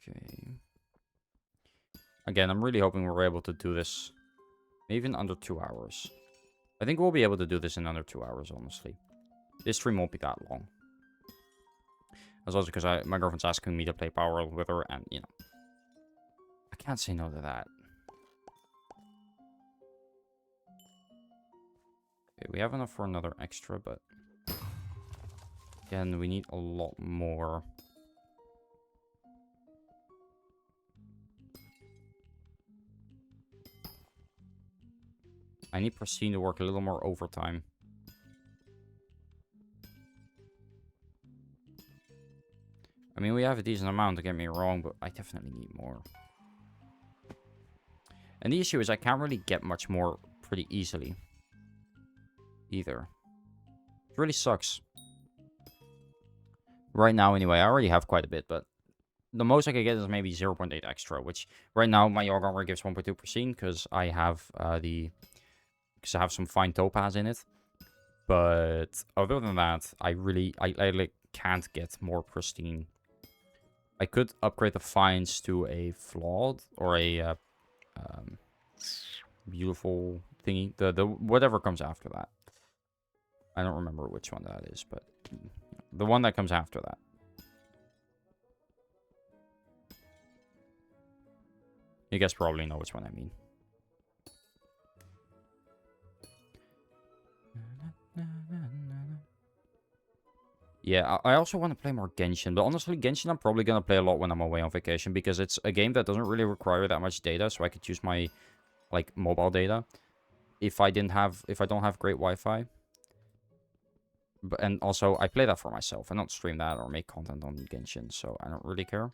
Okay. Again, I'm really hoping we're able to do this even under 2 hours. I think we'll be able to do this in under 2 hours, honestly. This stream won't be that long. That's also because my girlfriend's asking me to play Power with her, and, you know, I can't say no to that. Okay, we have enough for another extra, but again, we need a lot more. I need Pristine to work a little more overtime. I mean, we have a decent amount, don't get me wrong, but I definitely need more. And the issue is I can't really get much more pretty easily. Either. It really sucks. Right now, anyway, I already have quite a bit, but the most I can get is maybe 0.8 extra, which right now my York armor gives 1.2 pristine because I have because I have some fine topaz in it. But other than that, I like can't get more pristine. I could upgrade the fines to a flawed or a beautiful thingy. The whatever comes after that. I don't remember which one that is, but the one that comes after that. You guys probably know which one I mean. Yeah, I also want to play more Genshin, but honestly, Genshin I'm probably going to play a lot when I'm away on vacation, because it's a game that doesn't really require that much data, so I could use my, like, mobile data if I don't have great Wi-Fi. And also, I play that for myself. I don't stream that or make content on Genshin, so I don't really care.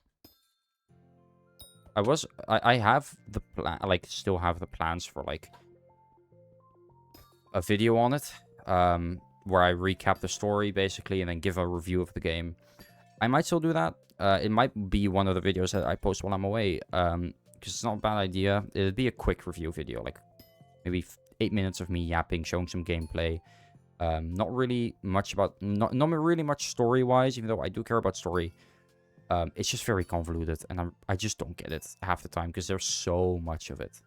I have the plan, like, still have the plans for, like, a video on it, where I recap the story, basically, and then give a review of the game. I might still do that. It might be one of the videos that I post while I'm away, because it's not a bad idea. It'd be a quick review video, like, maybe 8 minutes of me yapping, showing some gameplay. Not really much about, not really much story-wise, even though I do care about story. It's just very convoluted, and I just don't get it half the time, because there's so much of it.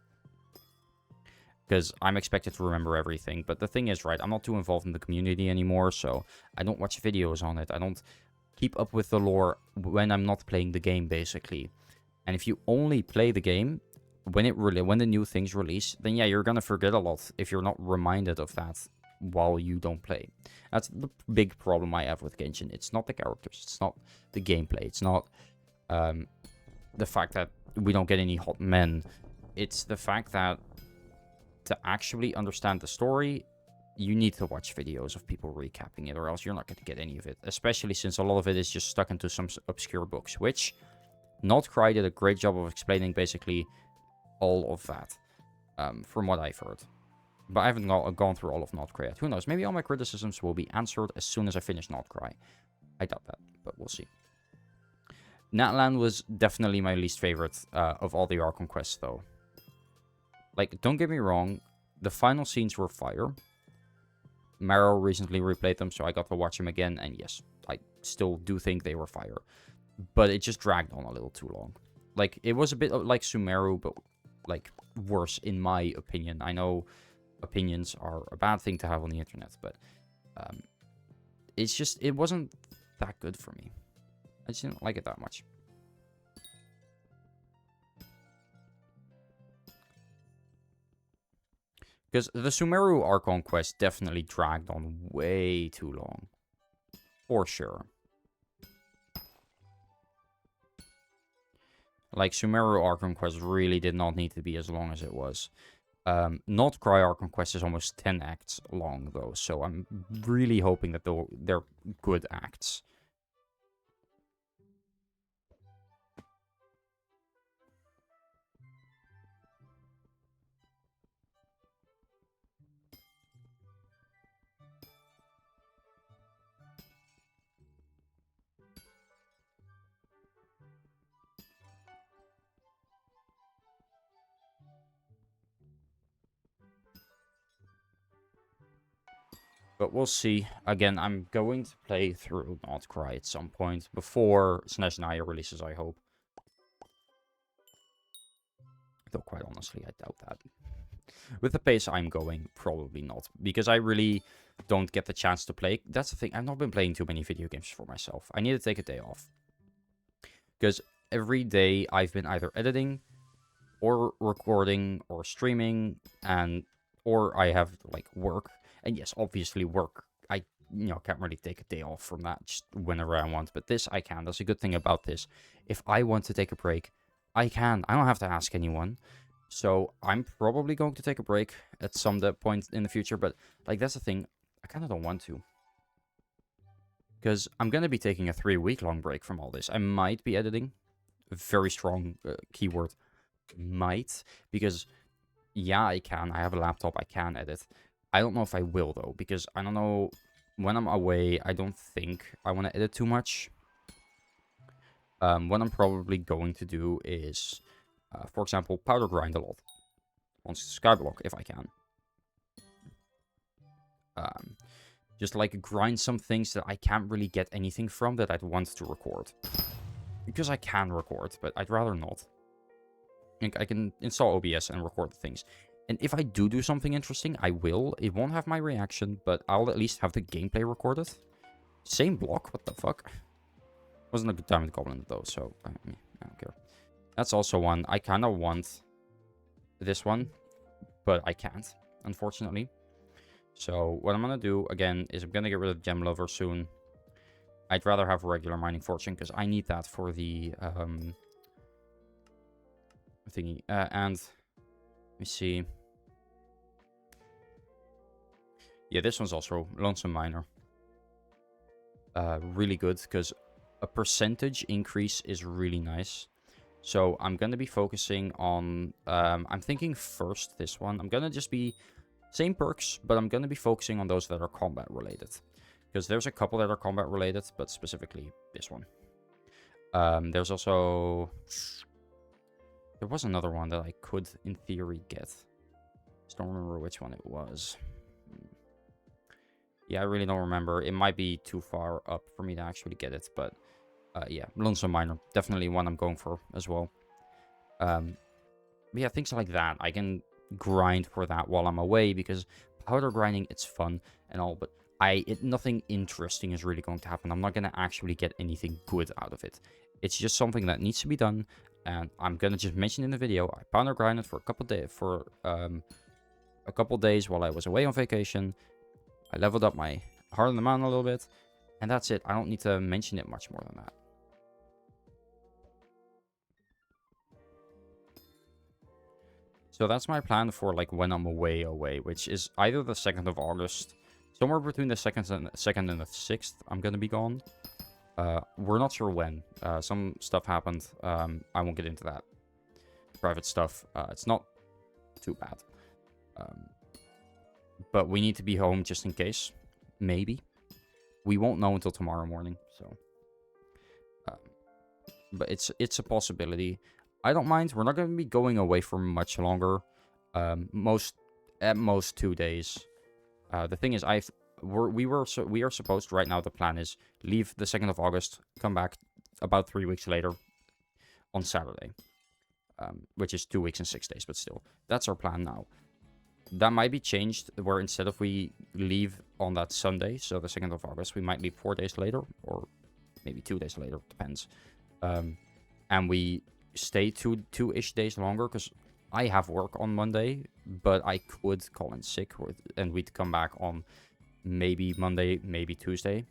Because I'm expected to remember everything, but the thing is, right, I'm not too involved in the community anymore, so I don't watch videos on it. I don't keep up with the lore when I'm not playing the game, basically. And if you only play the game when the new things release, then yeah, you're gonna forget a lot if you're not reminded of that while you don't play. That's the big problem I have with Genshin. It's not the characters, it's not the gameplay, it's not the fact that we don't get any hot men. It's the fact that to actually understand the story, you need to watch videos of people recapping it, or else you're not going to get any of it. Especially since a lot of it is just stuck into some obscure books, which Notcry did a great job of explaining basically all of that, from what I've heard. But I haven't gone through all of Notcry yet. Who knows? Maybe all my criticisms will be answered as soon as I finish Notcry. I doubt that, but we'll see. Natlan was definitely my least favorite of all the Archon quests, though. Like, don't get me wrong, the final scenes were fire. Marrow recently replayed them, so I got to watch them again, and yes, I still do think they were fire. But it just dragged on a little too long. Like, it was a bit like Sumeru, but, like, worse, in my opinion. I know opinions are a bad thing to have on the internet, but it's just, it wasn't that good for me. I just didn't like it that much. Because the Sumeru Archon quest definitely dragged on way too long. For sure. Like, Sumeru Archon quest really did not need to be as long as it was. Not Cry Archon quest is almost 10 acts long, though. So I'm really hoping that they're good acts. But we'll see. Again, I'm going to play through Not Cry at some point before Slash Naya releases, I hope. Though, quite honestly, I doubt that. With the pace I'm going, probably not. Because I really don't get the chance to play. That's the thing. I've not been playing too many video games for myself. I need to take a day off. Because every day I've been either editing or recording or streaming or I have like work. And yes, obviously work, I can't really take a day off from that just whenever I want. But this I can. That's a good thing about this. If I want to take a break, I can. I don't have to ask anyone. So I'm probably going to take a break at some point in the future. But like, that's the thing. I kind of don't want to. Because I'm going to be taking a 3-week-long break from all this. I might be editing. Very strong keyword. Might. Because, yeah, I can. I have a laptop. I can edit. I don't know if I will, though. Because I don't know. When I'm away, I don't think I want to edit too much. What I'm probably going to do is, for example, powder grind a lot. On Skyblock, if I can. Just like grind some things that I can't really get anything from that I'd want to record. Because I can record, but I'd rather not. I can install OBS and record the things. And if I do something interesting, I will. It won't have my reaction, but I'll at least have the gameplay recorded. Same block? What the fuck? Wasn't a good Diamond Goblin, though, so I don't care. That's also one. I kind of want this one, but I can't, unfortunately. So what I'm going to do, again, is I'm going to get rid of Gem Lover soon. I'd rather have regular Mining Fortune, because I need that for the thingy. And let me see. Yeah, this one's also Lonesome Miner. Really good, because a percentage increase is really nice. So I'm going to be focusing on... I'm thinking first this one. I'm going to just be... Same perks, but I'm going to be focusing on those that are combat related. Because there's a couple that are combat related, but specifically this one. There's also... There was another one that I could, in theory, get. Just don't remember which one it was. Yeah, I really don't remember. It might be too far up for me to actually get it, but... yeah, Lonesome Miner. Definitely one I'm going for as well. But yeah, things like that. I can grind for that while I'm away, because powder grinding, it's fun and all, but nothing interesting is really going to happen. I'm not going to actually get anything good out of it. It's just something that needs to be done, and I'm going to just mention in the video, I powder grinded for a couple days while I was away on vacation. I leveled up my Heart of the Mountain a little bit, and that's it. I don't need to mention it much more than that. So that's my plan for like when I'm away, which is either the 2nd of August, somewhere between the 2nd and the 6th, I'm going to be gone. We're not sure when. Some stuff happened. I won't get into that. Private stuff. It's not too bad. But we need to be home just in case. Maybe. We won't know until tomorrow morning, so... but it's a possibility. I don't mind. We're not going to be going away for much longer. At most 2 days. The thing is, we are supposed right now. The plan is leave the 2nd of August, come back about 3 weeks later on Saturday, which is 2 weeks and 6 days. But still, that's our plan now. That might be changed, where instead of we leave on that Sunday, so the 2nd of August, we might leave 4 days later, or maybe 2 days later, depends. And we stay two-ish days longer, because I have work on Monday, but I could call in sick, and we'd come back on maybe Monday, maybe Tuesday.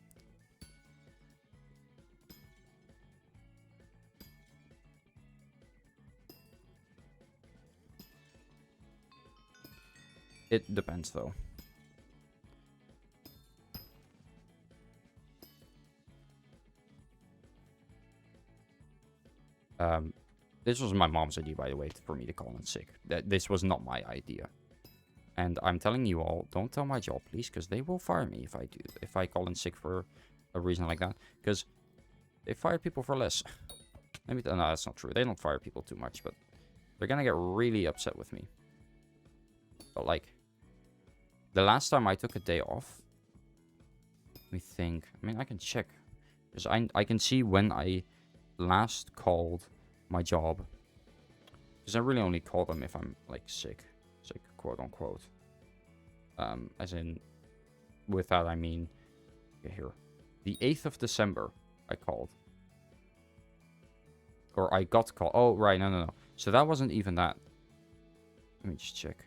It depends, though. This was my mom's idea, by the way, for me to call in sick. This was not my idea. And I'm telling you all, don't tell my job, please, because they will fire me if I call in sick for a reason like that. Because they fire people for less. No, that's not true. They don't fire people too much, but they're gonna get really upset with me. But like, the last time I took a day off, let me think. I mean, I can check, because I can see when I last called my job, because I really only call them if I'm like sick, quote unquote. As in, with that I mean, here, the 8th of December I called, or I got called. Oh right, no. So that wasn't even that. Let me just check.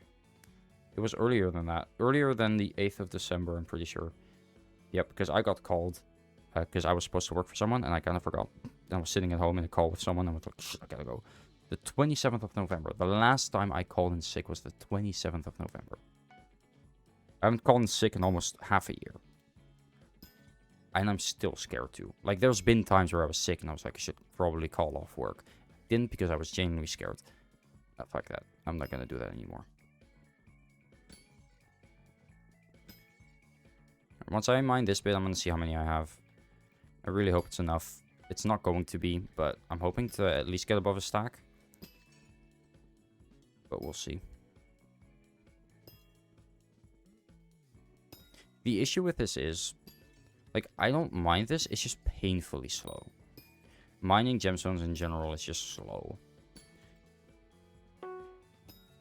It was earlier than that. Earlier than the 8th of December, I'm pretty sure. Yep, because I got called because I was supposed to work for someone and I kind of forgot. I was sitting at home in a call with someone and I was like, I gotta go. The 27th of November. The last time I called in sick was the 27th of November. I haven't called in sick in almost half a year. And I'm still scared too. Like, there's been times where I was sick and I was like, I should probably call off work. I didn't, because I was genuinely scared. Fuck that. I'm not gonna do that anymore. Once I mine this bit, I'm gonna see how many I have. I really hope it's enough. It's not going to be, but I'm hoping to at least get above a stack. But we'll see. The issue with this is, like, I don't mind this. It's just painfully slow. Mining gemstones in general is just slow.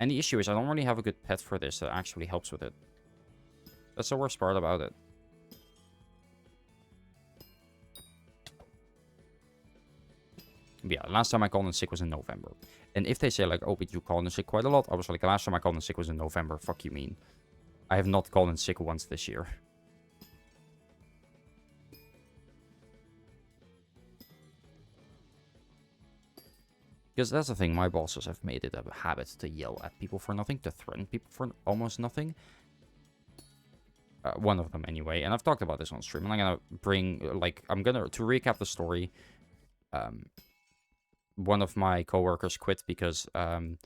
And the issue is I don't really have a good pet for this that actually helps with it. That's the worst part about it. Yeah, last time I called in sick was in November. And if they say like, oh, but you called in sick quite a lot, I was like, last time I called in sick was in November. Fuck you mean. I have not called in sick once this year. Because that's the thing, my bosses have made it a habit to yell at people for nothing, to threaten people for almost nothing. One of them anyway, and I've talked about this on stream, and I'm gonna bring, like, to recap the story. One of my coworkers quit because, well,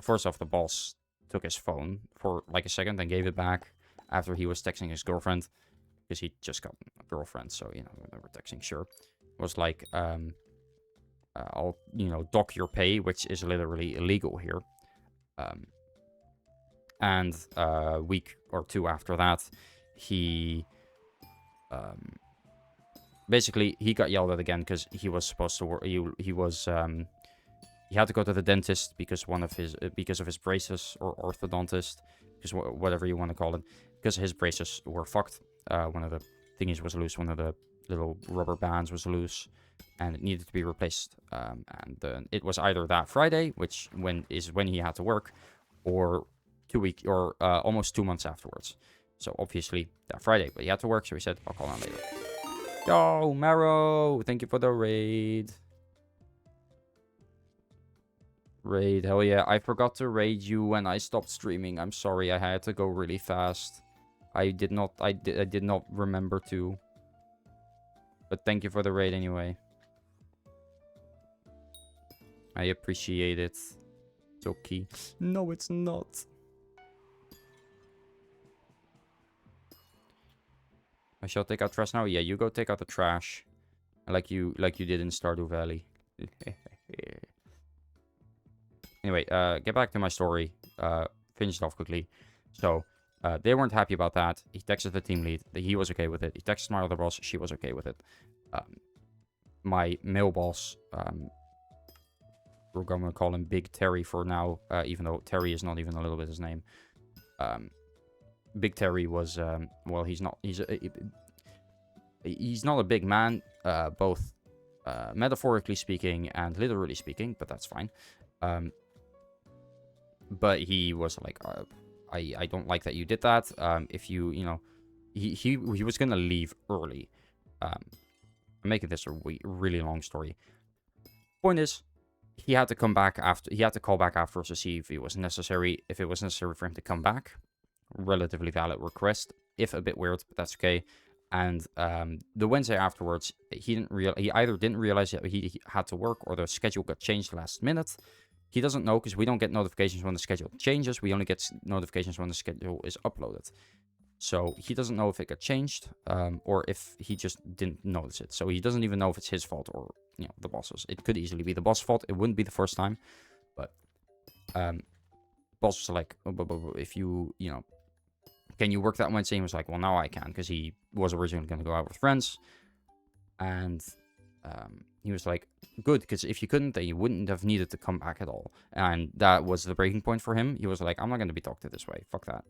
first off, the boss took his phone for like a second and gave it back after he was texting his girlfriend, because he just got a girlfriend, so, you know, when they were texting, sure. Was like, I'll, you know, dock your pay, which is literally illegal here. And a week or two after that, he basically he got yelled at again because he was supposed to work. He had to go to the dentist because because of his braces, or orthodontist, because whatever you want to call it, because his braces were fucked. One of the thingies was loose. One of the little rubber bands was loose, and it needed to be replaced. And it was either that Friday, which when he had to work, or almost 2 months afterwards. So obviously that Friday, but he had to work, so he said, I'll call on later. Yo, Marrow, thank you for the raid. Hell yeah. I forgot to raid you when I stopped streaming. I'm sorry, I had to go really fast. I did not remember to. But thank you for the raid anyway. I appreciate it. It's okay. No, it's not. I shall take out trash now. Yeah, you go take out the trash, like you did in Stardew Valley. Anyway, get back to my story. Finish it off quickly. So, they weren't happy about that. He texted the team lead. He was okay with it. He texted my other boss. She was okay with it. My male boss, we're going to call him Big Terry for now, even though Terry is not even a little bit his name. Big Terry was, well, he's not a big man, both metaphorically speaking and literally speaking, but that's fine. But he was like, I don't like that you did that. If you, he was gonna leave early. I'm making this a really long story. Point is, he had to come back after. He had to call back afterwards to see if it was necessary. If it was necessary for him to come back, relatively valid request. If a bit weird, but that's okay. And the Wednesday afterwards, he either didn't realize that he had to work, or the schedule got changed last minute. He doesn't know, because we don't get notifications when the schedule changes. We only get notifications when the schedule is uploaded. So he doesn't know if it got changed, or if he just didn't notice it. So he doesn't even know if it's his fault or, the boss's. It could easily be the boss's fault. It wouldn't be the first time. But boss was like, if you, can you work that Wednesday? He was like, well, now I can, because he was originally going to go out with friends. And he was like, good, because if you couldn't, then you wouldn't have needed to come back at all. And that was the breaking point for him. He was like, I'm not going to be talked to this way. Fuck that.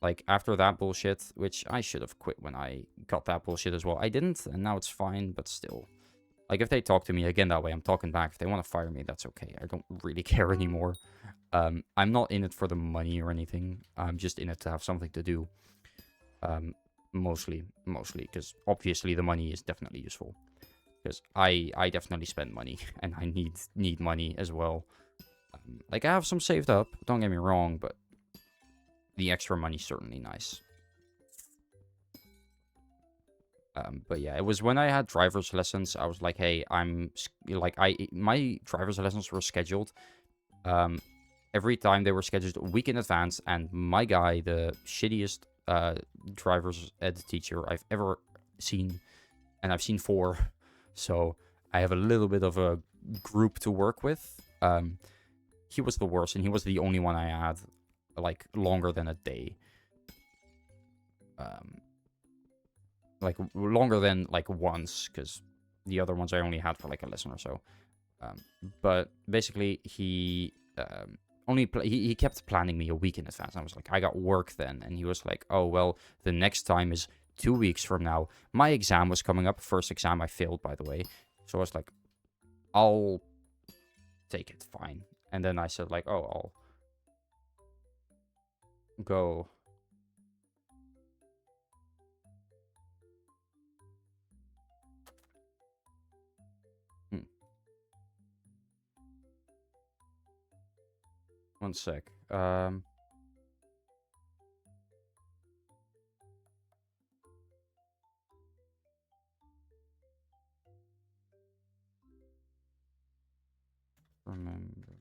Like, after that bullshit, which I should have quit when I got that bullshit as well. I didn't, and now it's fine, but still. Like, if they talk to me again that way, I'm talking back. If they want to fire me, that's okay. I don't really care anymore. I'm not in it for the money or anything. I'm just in it to have something to do. Mostly, because obviously the money is definitely useful. Because I definitely spend money, and I need money as well. Like, I have some saved up, don't get me wrong, but the extra money's certainly nice. But yeah, it was when I had driver's lessons, I was like, hey, my driver's lessons were scheduled. Every time they were scheduled a week in advance, and my guy, the shittiest driver's ed teacher I've ever seen, and I've seen 4, so I have a little bit of a group to work with. He was the worst, and he was the only one I had, like, longer than a day. Like, longer than, like, once, because the other ones I only had for, like, a lesson or so. But basically, he he kept planning me a week in advance. I was like, I got work then. And he was like, oh, well, the next time is 2 weeks from now. My exam was coming up. First exam I failed, by the way. So I was like, I'll take it, fine. And then I said, like, oh, I'll go. One sec. Remember.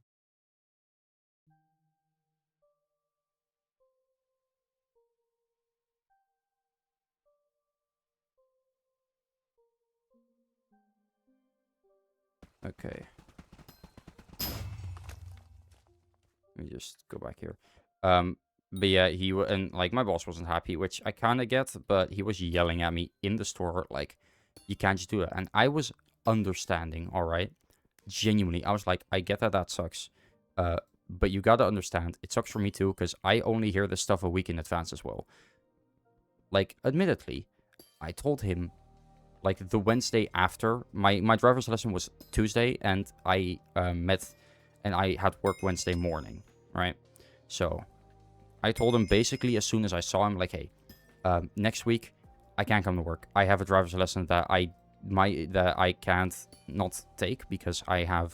Okay. Let me just go back here. But yeah, and like my boss wasn't happy, which I kind of get, but he was yelling at me in the store, like, you can't just do it. And I was understanding, all right? Genuinely, I was like, I get that sucks. But you gotta understand, it sucks for me too, because I only hear this stuff a week in advance as well. Like, admittedly, I told him, like, the Wednesday after, my driver's lesson was Tuesday, and I met, and I had work Wednesday morning, right? So I told him basically as soon as I saw him, like, hey, next week I can't come to work. I have a driver's lesson that I can't not take because I have,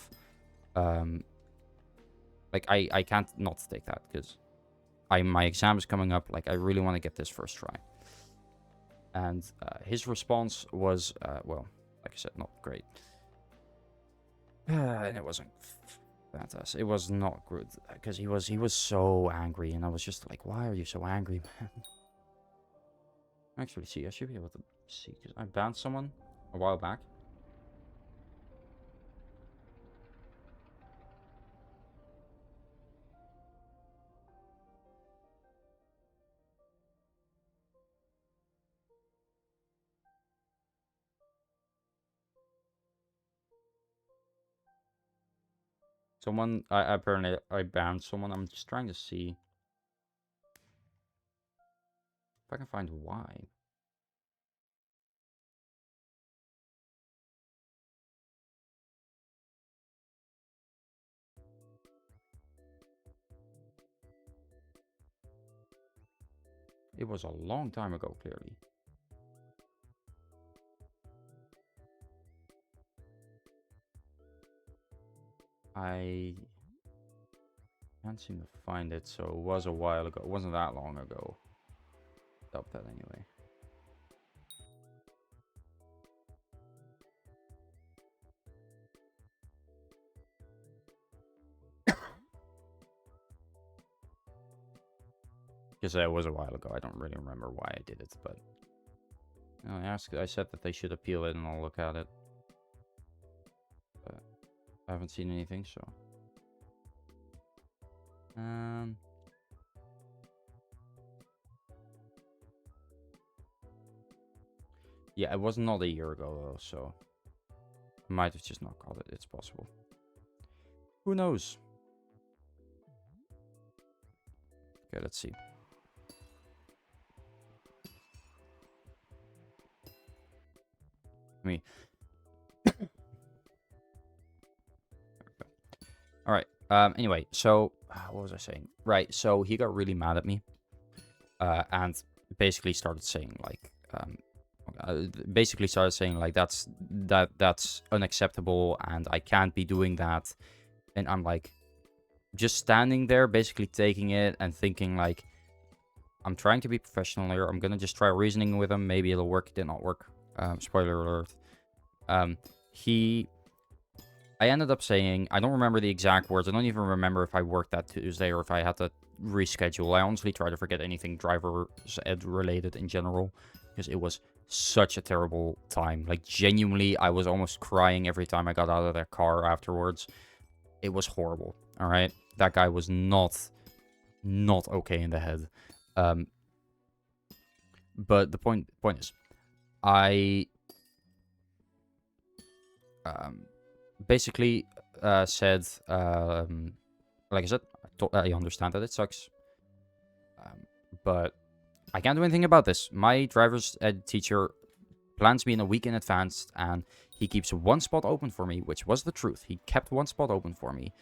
like, I can't not take that because my exam is coming up. Like, I really want to get this first try. And his response was, well, like I said, not great. And it wasn't fantastic. It was not good because he was so angry, and I was just like, why are you so angry, man? Actually, see, I should be able to see because I banned someone a while back. Someone, apparently I banned someone. I'm just trying to see if I can find why. It was a long time ago, clearly. I can't seem to find it, so it was a while ago. It wasn't that long ago. Doubt that anyway. Because it was a while ago. I don't really remember why I did it, but I said that they should appeal it and I'll look at it. But I haven't seen anything, so. Yeah, it was not a year ago though, so might have just not got it. It's possible. Who knows? Okay, let's see. Me. All right. Anyway, so what was I saying? Right. So he got really mad at me, and basically started saying like, that's unacceptable, and I can't be doing that. And I'm like, just standing there, basically taking it and thinking like, I'm trying to be professional here. I'm gonna just try reasoning with him. Maybe it'll work. It did not work. Spoiler alert. I ended up saying, I don't remember the exact words. I don't even remember if I worked that Tuesday or if I had to reschedule. I honestly try to forget anything driver's ed related in general, because it was such a terrible time. Like, genuinely, I was almost crying every time I got out of that car afterwards. It was horrible. All right. That guy was not okay in the head. But the point is, I basically said, like I said, I understand that it sucks, but I can't do anything about this. My driver's ed teacher plans me in a week in advance, and he keeps one spot open for me, which was the truth. He kept one spot open for me.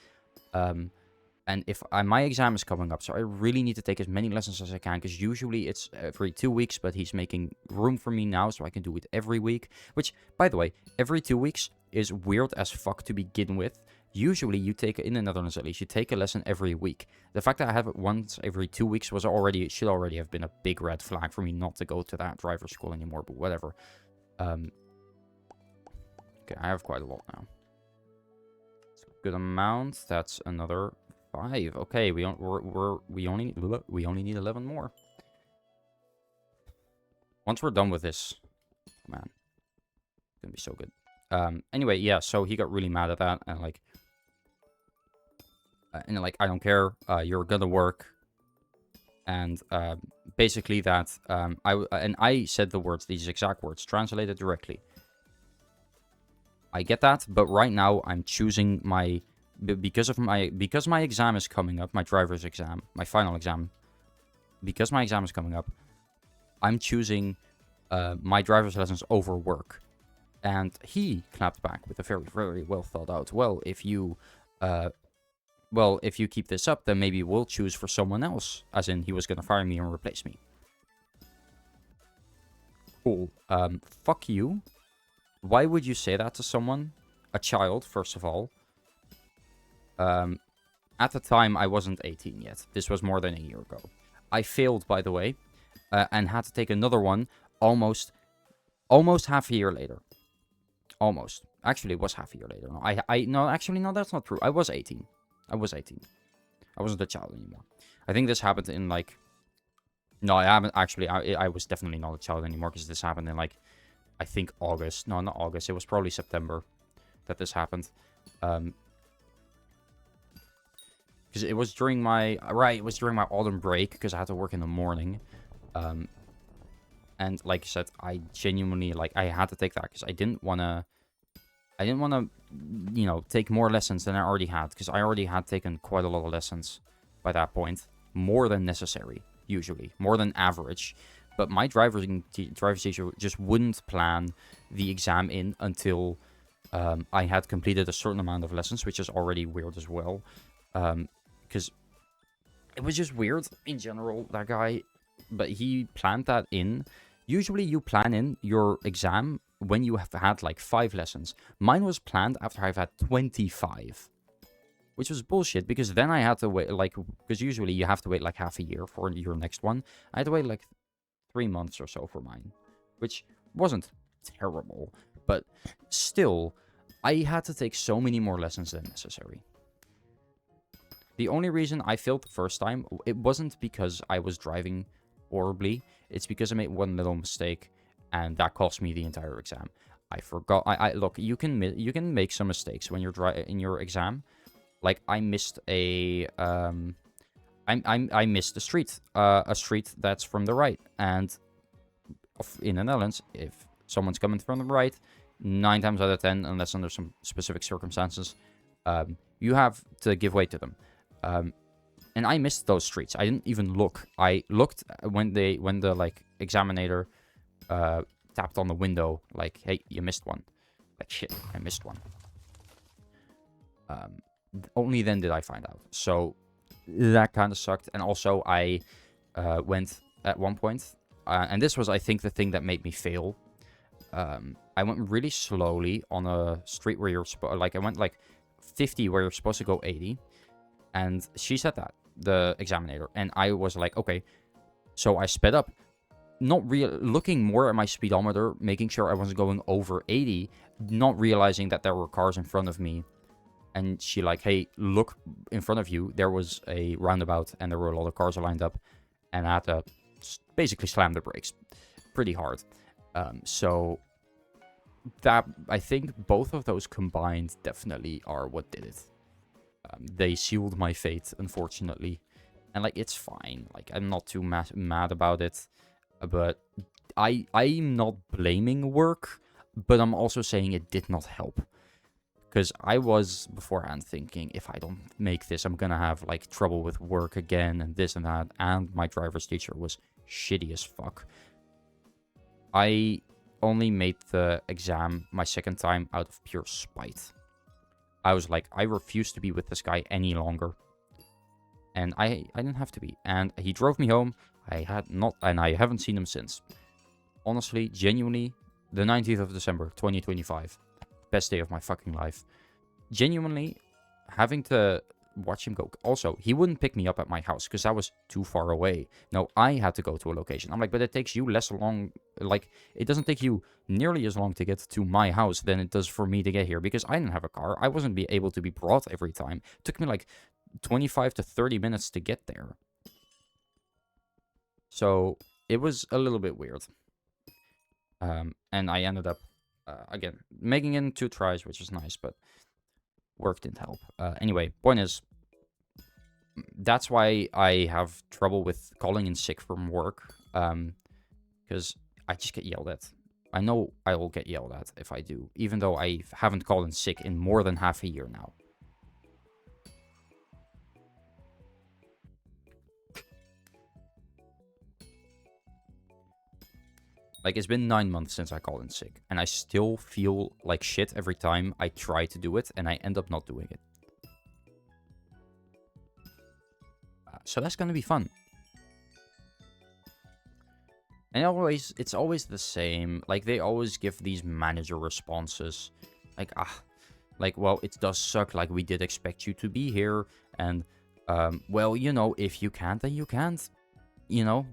And if my exam is coming up, so I really need to take as many lessons as I can, because usually it's every 2 weeks, but he's making room for me now, so I can do it every week. Which, by the way, every 2 weeks is weird as fuck to begin with. Usually, you take, in the Netherlands at least, you take a lesson every week. The fact that I have it once every 2 weeks should already have been a big red flag for me not to go to that driver school anymore, but whatever. Okay, I have quite a lot now. It's a good amount. That's another 5. Okay, we only need 11 more. Once we're done with this, man, it's gonna be so good. Anyway, yeah. So he got really mad at that, and like, I don't care. You're gonna work, and basically that. I said these exact words, translated directly. I get that, but right now I'm choosing my. Because my exam is coming up, my driver's exam, my final exam, because my exam is coming up, I'm choosing my driver's lessons over work. And he clapped back with a very, very well thought out, well, if you keep this up, then maybe we'll choose for someone else. As in, he was going to fire me and replace me. Cool. Fuck you. Why would you say that to someone? A child, first of all. At the time, I wasn't 18 yet. This was more than a year ago. I failed, by the way, and had to take another one almost half a year later. Almost. Actually, it was half a year later. No, that's not true. I was 18. I wasn't a child anymore. I think this happened in, like... No, I haven't actually. I was definitely not a child anymore, because this happened in, like, I think August. No, not August. It was probably September that this happened. Because it was during my... Right, it was during my autumn break, because I had to work in the morning. And like I said, I genuinely, like, I had to take that, because I didn't want to... I didn't want to, you know, take more lessons than I already had, because I already had taken quite a lot of lessons by that point. More than necessary, usually. More than average. But my driver's teacher just wouldn't plan the exam in until I had completed a certain amount of lessons, which is already weird as well. Because it was just weird in general, that guy. But he planned that in. Usually you plan in your exam when you have had like 5 lessons. Mine was planned after I've had 25. Which was bullshit, because then I had to wait, like, because usually you have to wait like half a year for your next one. I had to wait like 3 months or so for mine. Which wasn't terrible. But still, I had to take so many more lessons than necessary. The only reason I failed the first time, it wasn't because I was driving horribly. It's because I made one little mistake, and that cost me the entire exam. I forgot. Look, you can make some mistakes when you're in your exam. Like I missed a I missed a street that's from the right, and in the Netherlands, if someone's coming from the right, 9 times out of 10, unless under some specific circumstances, you have to give way to them. And I missed those streets. I didn't even look. I looked when the like examiner tapped on the window, like, hey, you missed one. Like, shit, I missed one. Only then did I find out. So that kind of sucked. And also I went at one point, and this was, I think, the thing that made me fail. I went really slowly on a street where you're I went like 50 where you're supposed to go 80. And she said that, the examiner, and I was like, okay. So I sped up, not looking more at my speedometer, making sure I wasn't going over 80, not realizing that there were cars in front of me. And she like, hey, look in front of you. There was a roundabout, and there were a lot of cars lined up, and I had to basically slam the brakes pretty hard. So that, I think both of those combined definitely are what did it. They sealed my fate, unfortunately. And, like, it's fine. Like, I'm not too mad about it. But I'm not blaming work. But I'm also saying it did not help. Because I was beforehand thinking, if I don't make this, I'm going to have, like, trouble with work again and this and that. And my driver's teacher was shitty as fuck. I only made the exam my second time out of pure spite. I was like, I refuse to be with this guy any longer. And I didn't have to be. And he drove me home. I haven't seen him since. Honestly, genuinely, the 19th of December, 2025. Best day of my fucking life. Genuinely, having to watch him go. Also, he wouldn't pick me up at my house because that was too far away. No, I had to go to a location. I'm like, but it takes you less long. Like, it doesn't take you nearly as long to get to my house than it does for me to get here, because I didn't have a car. I wasn't able to be brought every time. It took me like 25 to 30 minutes to get there. So it was a little bit weird. And I ended up, again, making it in 2 tries, which is nice, but work didn't help. Anyway, point is, that's why I have trouble with calling in sick from work, because I just get yelled at. I know I will get yelled at if I do, even though I haven't called in sick in more than half a year now. Like, it's been 9 months since I called in sick, and I still feel like shit every time I try to do it, and I end up not doing it. So that's gonna be fun. And it's always the same. Like, they always give these manager responses. Like, well, it does suck. Like, we did expect you to be here. And, well, you know, if you can't, then you can't. You know?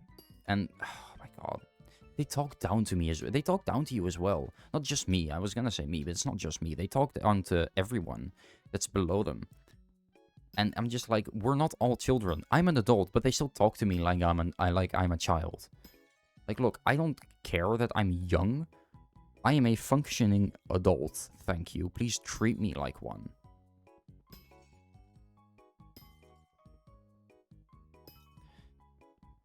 And, oh my god. They talk down to me. They talk down to you as well. Not just me. I was gonna say me, but it's not just me. They talk down to everyone that's below them. And I'm just like, we're not all children. I'm an adult, but they still talk to me like I'm a child. Like, look, I don't care that I'm young. I am a functioning adult. Thank you. Please treat me like one.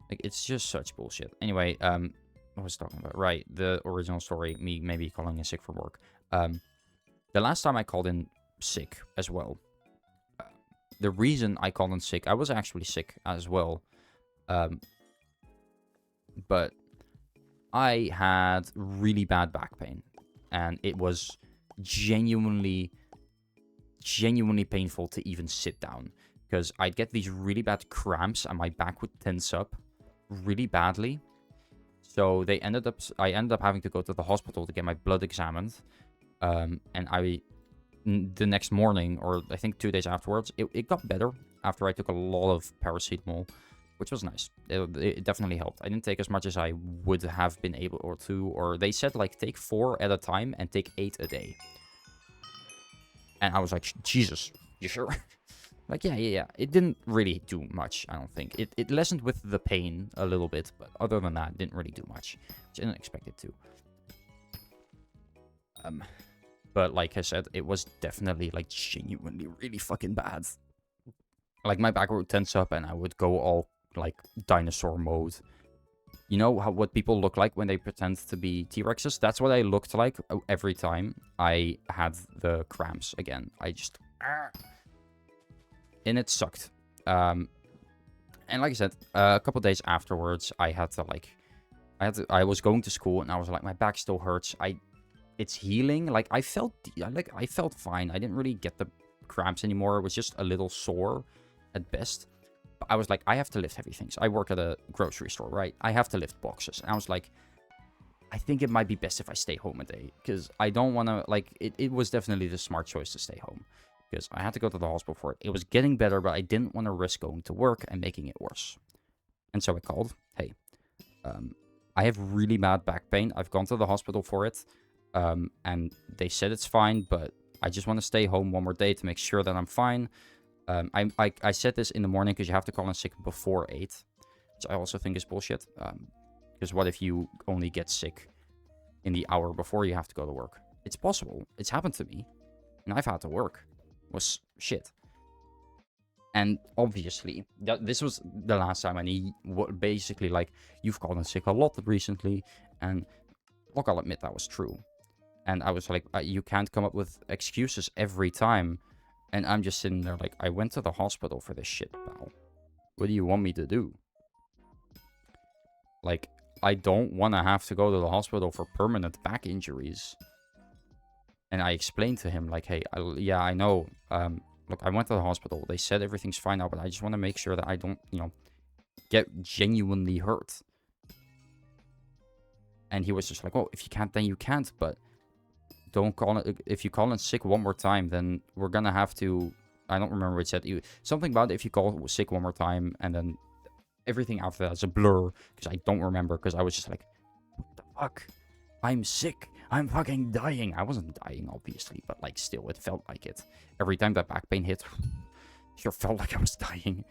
Like, it's just such bullshit. Anyway, what was I talking about? Right, the original story, me maybe calling in sick from work. The last time I called in sick as well. The reason I called in sick, I was actually sick as well. But I had really bad back pain. And it was genuinely painful to even sit down. Because I'd get these really bad cramps and my back would tense up really badly. So I ended up having to go to the hospital to get my blood examined. And the next morning, or I think 2 days afterwards, it got better after I took a lot of paracetamol, which was nice. It definitely helped. I didn't take as much as I would have been able to, or they said, like, take 4 at a time and take 8 a day. And I was like, Jesus, you sure? Like, yeah. It didn't really do much, I don't think. It lessened with the pain a little bit, but other than that, it didn't really do much. Which I didn't expect it to. But like I said, it was definitely, like, genuinely really fucking bad. Like, my back would tense up and I would go all, like, dinosaur mode. You know what people look like when they pretend to be T-Rexes? That's what I looked like every time I had the cramps again. I just... And it sucked. And like I said, a couple days afterwards, I I was going to school and I was like, my back still hurts. It's healing. Like, I felt fine. I didn't really get the cramps anymore. It was just a little sore at best. But I was like, I have to lift heavy things. I work at a grocery store, right? I have to lift boxes. And I was like, I think it might be best if I stay home a day. Because I don't want to, like, it was definitely the smart choice to stay home. Because I had to go to the hospital for it. It was getting better, but I didn't want to risk going to work and making it worse. And so I called, hey, I have really bad back pain. I've gone to the hospital for it. And they said it's fine, but I just want to stay home one more day to make sure that I'm fine. I said this in the morning because you have to call in sick before 8, which I also think is bullshit. Because what if you only get sick in the hour before you have to go to work? It's possible. It's happened to me. And I've had to work. It was shit. And obviously, this was the last time, and he basically, like, you've called in sick a lot recently, and look, I'll admit that was true. And I was like, you can't come up with excuses every time. And I'm just sitting there like, I went to the hospital for this shit, pal. What do you want me to do? Like, I don't want to have to go to the hospital for permanent back injuries. And I explained to him, like, hey, yeah, I know. Look, I went to the hospital. They said everything's fine now, but I just want to make sure that I don't, get genuinely hurt. And he was just like, oh, if you can't, then you can't. But don't call it. If you call in sick one more time, then we're going to have to. I don't remember what it said. Something about if you call sick one more time and then everything after that is a blur. Because I don't remember. Because I was just like, what the fuck? I'm sick. I'm fucking dying. I wasn't dying, obviously. But, like, still, it felt like it. Every time that back pain hit, sure felt like I was dying.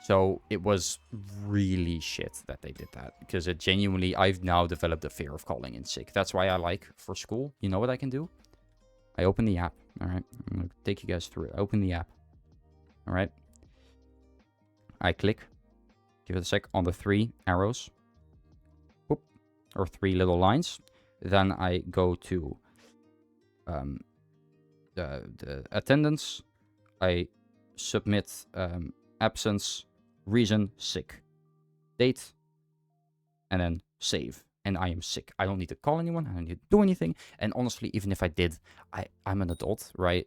So it was really shit that they did that. Because it genuinely, I've now developed a fear of calling in sick. That's why I like for school. You know what I can do? I open the app. All right. I'm going to take you guys through it. I open the app. All right. I click. Give it a sec on the 3 arrows. Whoop. Or 3 little lines. Then I go to the attendance. I submit absence. Reason, sick. Date. And then save. And I am sick. I don't need to call anyone. I don't need to do anything. And honestly, even if I did, I'm an adult, right?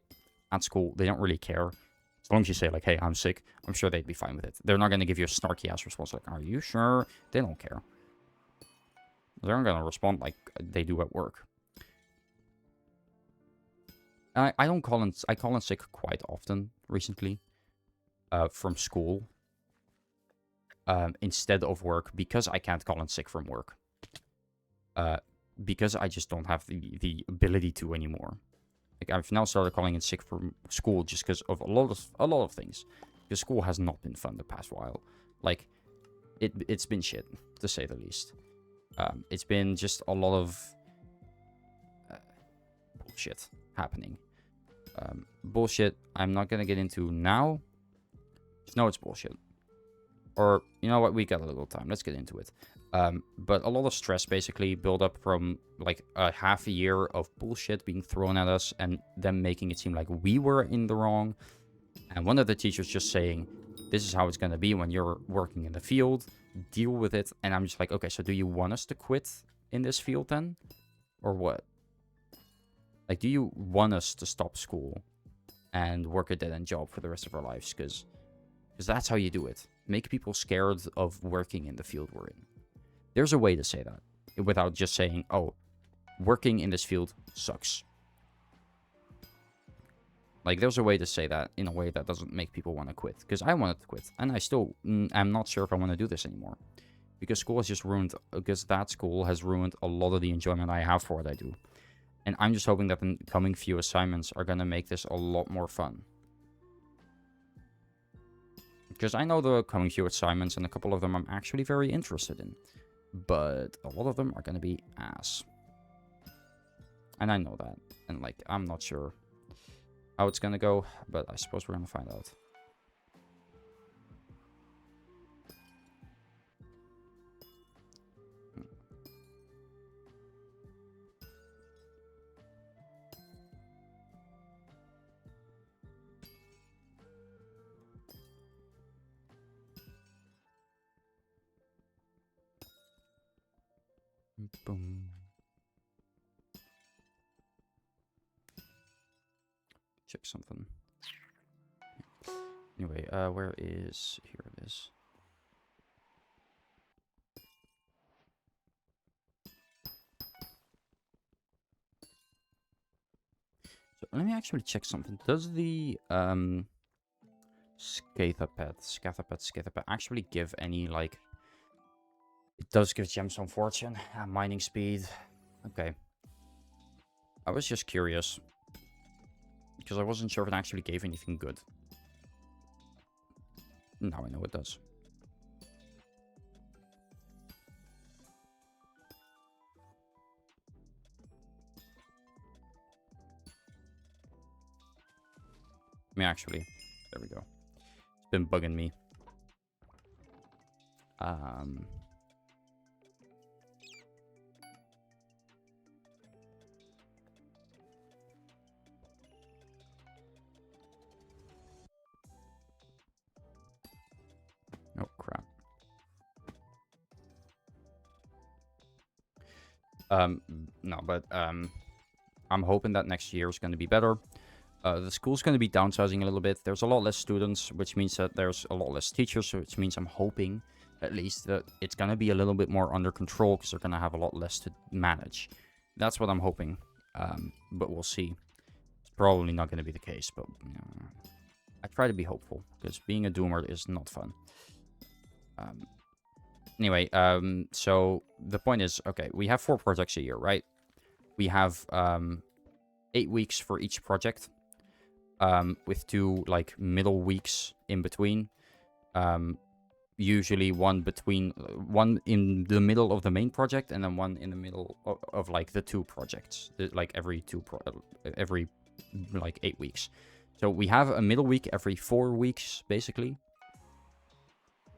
At school, they don't really care. As long as you say, like, hey, I'm sick, I'm sure they'd be fine with it. They're not going to give you a snarky-ass response like, are you sure? They don't care. They're not going to respond like they do at work. And I call in sick quite often recently from school. Instead of work, because I can't call in sick from work. Because I just don't have the ability to anymore. Like, I've now started calling in sick from school just because of a lot of things. Because school has not been fun the past while. Like, it's been shit, to say the least. It's been just a lot of bullshit happening. Bullshit I'm not gonna get into now. Just know it's bullshit. Or, you know what, we got a little time. Let's get into it. But a lot of stress basically built up from like a half a year of bullshit being thrown at us and them making it seem like we were in the wrong. And one of the teachers just saying, this is how it's going to be when you're working in the field. Deal with it. And I'm just like, okay, so do you want us to quit in this field then? Or what? Like, do you want us to stop school and work a dead-end job for the rest of our lives? Because that's how you do it. Make people scared of working in the field we're in. There's a way to say that without just saying, oh, working in this field sucks. Like, there's a way to say that in a way that doesn't make people want to quit. Because I wanted to quit. And I still am not sure if I want to do this anymore. Because school has just ruined... Because that school has ruined a lot of the enjoyment I have for what I do. And I'm just hoping that the coming few assignments are going to make this a lot more fun. Because I know the coming few assignments, and a couple of them I'm actually very interested in. But a lot of them are going to be ass. And I know that. And, like, I'm not sure how it's going to go, but I suppose we're going to find out. Boom. Check something. Anyway, where is... Here it is. So let me actually check something. Does the Scathapet actually give any, like... It does give gemstone fortune, mining speed. Okay. I was just curious. Because I wasn't sure if it actually gave anything good. Now I know it does. I mean, actually, there we go. It's been bugging me. Oh, crap. No, but I'm hoping that next year is going to be better. The school's going to be downsizing a little bit. There's a lot less students, which means that there's a lot less teachers, which means I'm hoping, at least, that it's going to be a little bit more under control, because they're going to have a lot less to manage. That's what I'm hoping, but we'll see. It's probably not going to be the case, but I try to be hopeful, because being a doomer is not fun. Anyway, so the point is, okay, we have 4 projects a year, right? We have 8 weeks for each project, with 2 like middle weeks in between. Usually one in the middle of the main project, and then one in the middle of like the 2 projects, like every like 8 weeks. So we have a middle week every 4 weeks, basically.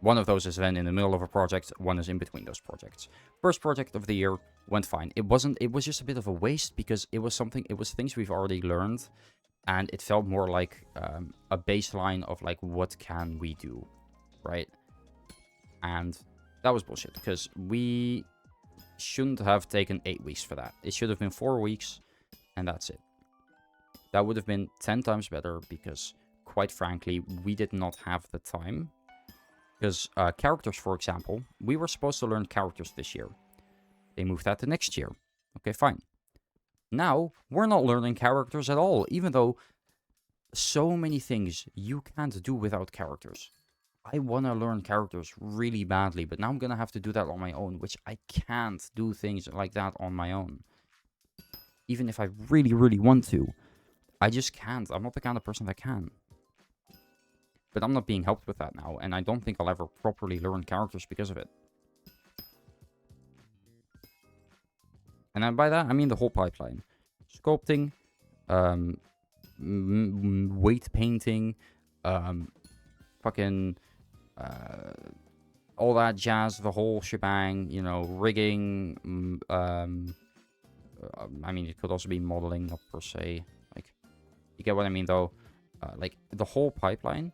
One of those is then in the middle of a project, one is in between those projects. First project of the year went fine. It was just a bit of a waste, because it was things we've already learned, and it felt more like a baseline of like, what can we do, right? And that was bullshit, because we shouldn't have taken 8 weeks for that. It should have been 4 weeks, and that's it. That would have been 10 times better, because quite frankly, we did not have the time. Because characters, for example, we were supposed to learn characters this year. They moved that to next year. Okay, fine. Now, we're not learning characters at all, even though so many things you can't do without characters. I want to learn characters really badly, but now I'm going to have to do that on my own, which I can't do things like that on my own. Even if I really, really want to. I just can't. I'm not the kind of person that can. But I'm not being helped with that now, and I don't think I'll ever properly learn characters because of it. And then by that, I mean the whole pipeline. Sculpting, weight painting, fucking all that jazz, the whole shebang, you know, rigging. I mean, it could also be modeling, not per se. Like, you get what I mean, though. Like, the whole pipeline,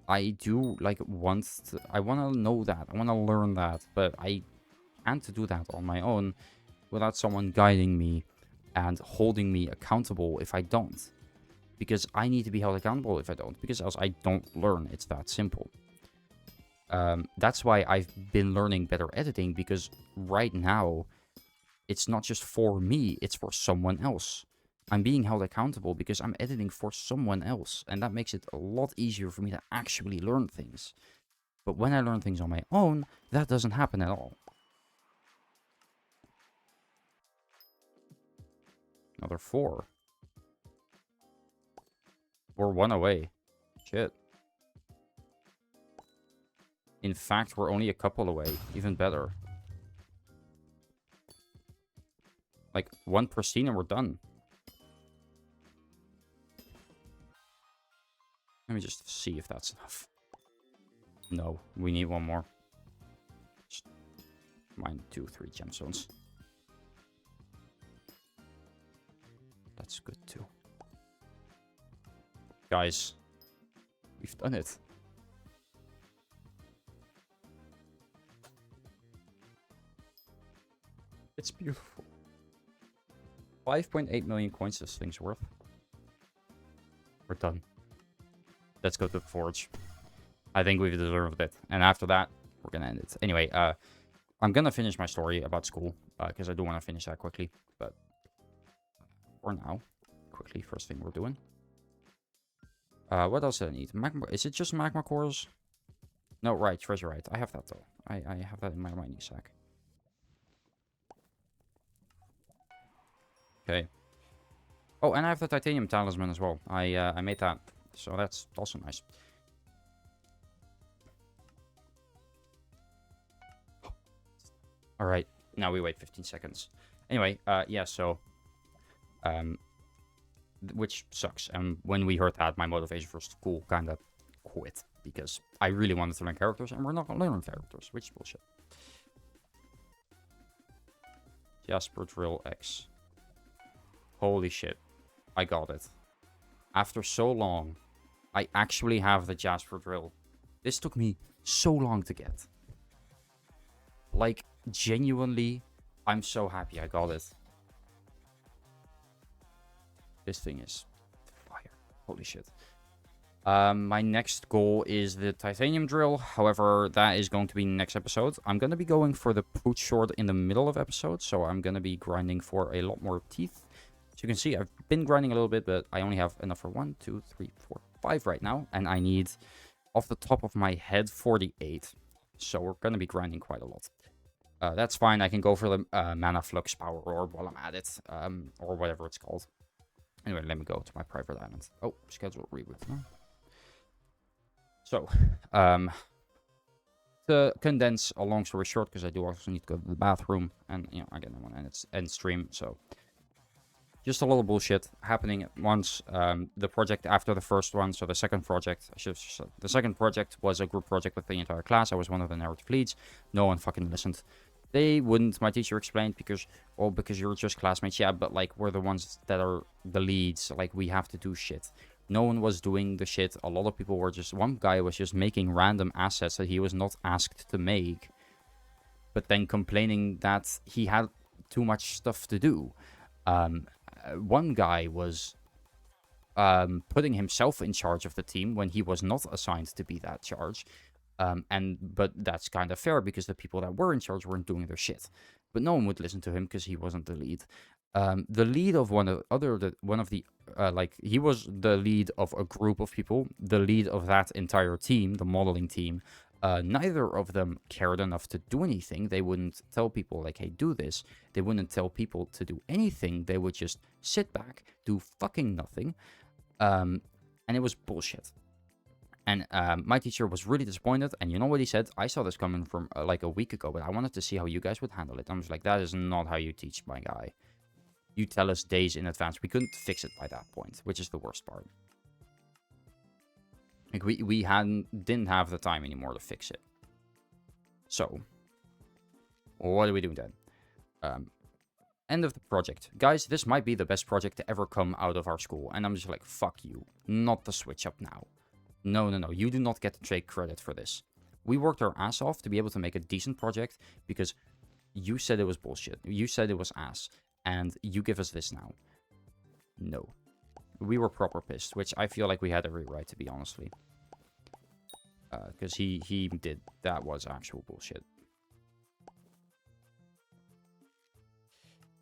I do, like, I want to know that. I want to learn that. But I can't do that on my own without someone guiding me and holding me accountable if I don't. Because I need to be held accountable if I don't. Because else I don't learn. It's that simple. That's why I've been learning better editing. Because right now, it's not just for me. It's for someone else. I'm being held accountable because I'm editing for someone else. And that makes it a lot easier for me to actually learn things. But when I learn things on my own, that doesn't happen at all. Another 4. We're 1 away. Shit. In fact, we're only a couple away. Even better. Like, 1 pristine and we're done. Let me just see if that's enough. No, we need 1 more. Just mine 2, 3 gemstones. That's good too. Guys, we've done it. It's beautiful. 5.8 million coins this thing's worth. We're done. Let's go to the forge. I think we've deserved it. And after that, we're gonna end it. Anyway, I'm gonna finish my story about school. Because I do want to finish that quickly. But for now, quickly, first thing we're doing. What else did I need? Magma, is it just magma cores? No, right, treasurite. I have that though. I have that in my mining sack. Okay. Oh, and I have the titanium talisman as well. I made that. So that's also nice. Alright, now we wait 15 seconds. Anyway, yeah, so... which sucks. And when we heard that, my motivation for school kind of quit. Because I really wanted to learn characters, and we're not going to learn characters, which is bullshit. Jasper Drill X. Holy shit. I got it. After so long, I actually have the Jasper Drill. This took me so long to get. Like, genuinely, I'm so happy I got it. This thing is fire. Holy shit. My next goal is the titanium drill. However, that is going to be next episode. I'm going to be going for the pooch sword in the middle of episode. So I'm going to be grinding for a lot more teeth. As you can see, I've been grinding a little bit, but I only have enough for 1, 2, 3, 4, 5 right now. And I need, off the top of my head, 48. So we're going to be grinding quite a lot. That's fine. I can go for the mana flux power orb while I'm at it. Or whatever it's called. Anyway, let me go to my private island. Oh, schedule reboot. No? So, to condense a long story short, because I do also need to go to the bathroom. And, you know, again, I want to end stream, so... Just a lot of bullshit happening at once. The project after the first one, so the second project, the second project was a group project with the entire class. I was one of the narrative leads. No one fucking listened. They wouldn't. My teacher explained because you're just classmates. Yeah, but like we're the ones that are the leads. Like we have to do shit. No one was doing the shit. A lot of people were just, one guy was just making random assets that he was not asked to make. But then complaining that he had too much stuff to do. One guy was putting himself in charge of the team when he was not assigned to be that charge. But that's kind of fair because the people that were in charge weren't doing their shit. But no one would listen to him because he wasn't the lead. The lead of he was the lead of a group of people. The lead of that entire team, the modeling team. Neither of them cared enough to do anything. They wouldn't tell people, like, hey, do this. They wouldn't tell people to do anything. They would just sit back, do fucking nothing. And it was bullshit. And my teacher was really disappointed. And you know what he said? I saw this coming from like a week ago, but I wanted to see how you guys would handle it. I was like, that is not how you teach, my guy. You tell us days in advance. We couldn't fix it by that point, which is the worst part. Like we didn't have the time anymore to fix it. So, what do we do then? End of the project. Guys, this might be the best project to ever come out of our school. And I'm just like, fuck you. Not the switch up now. No, no, no. You do not get to take credit for this. We worked our ass off to be able to make a decent project because you said it was bullshit. You said it was ass. And you give us this now. No. We were proper pissed, which I feel like we had every right to be, honestly. Because he did. That was actual bullshit.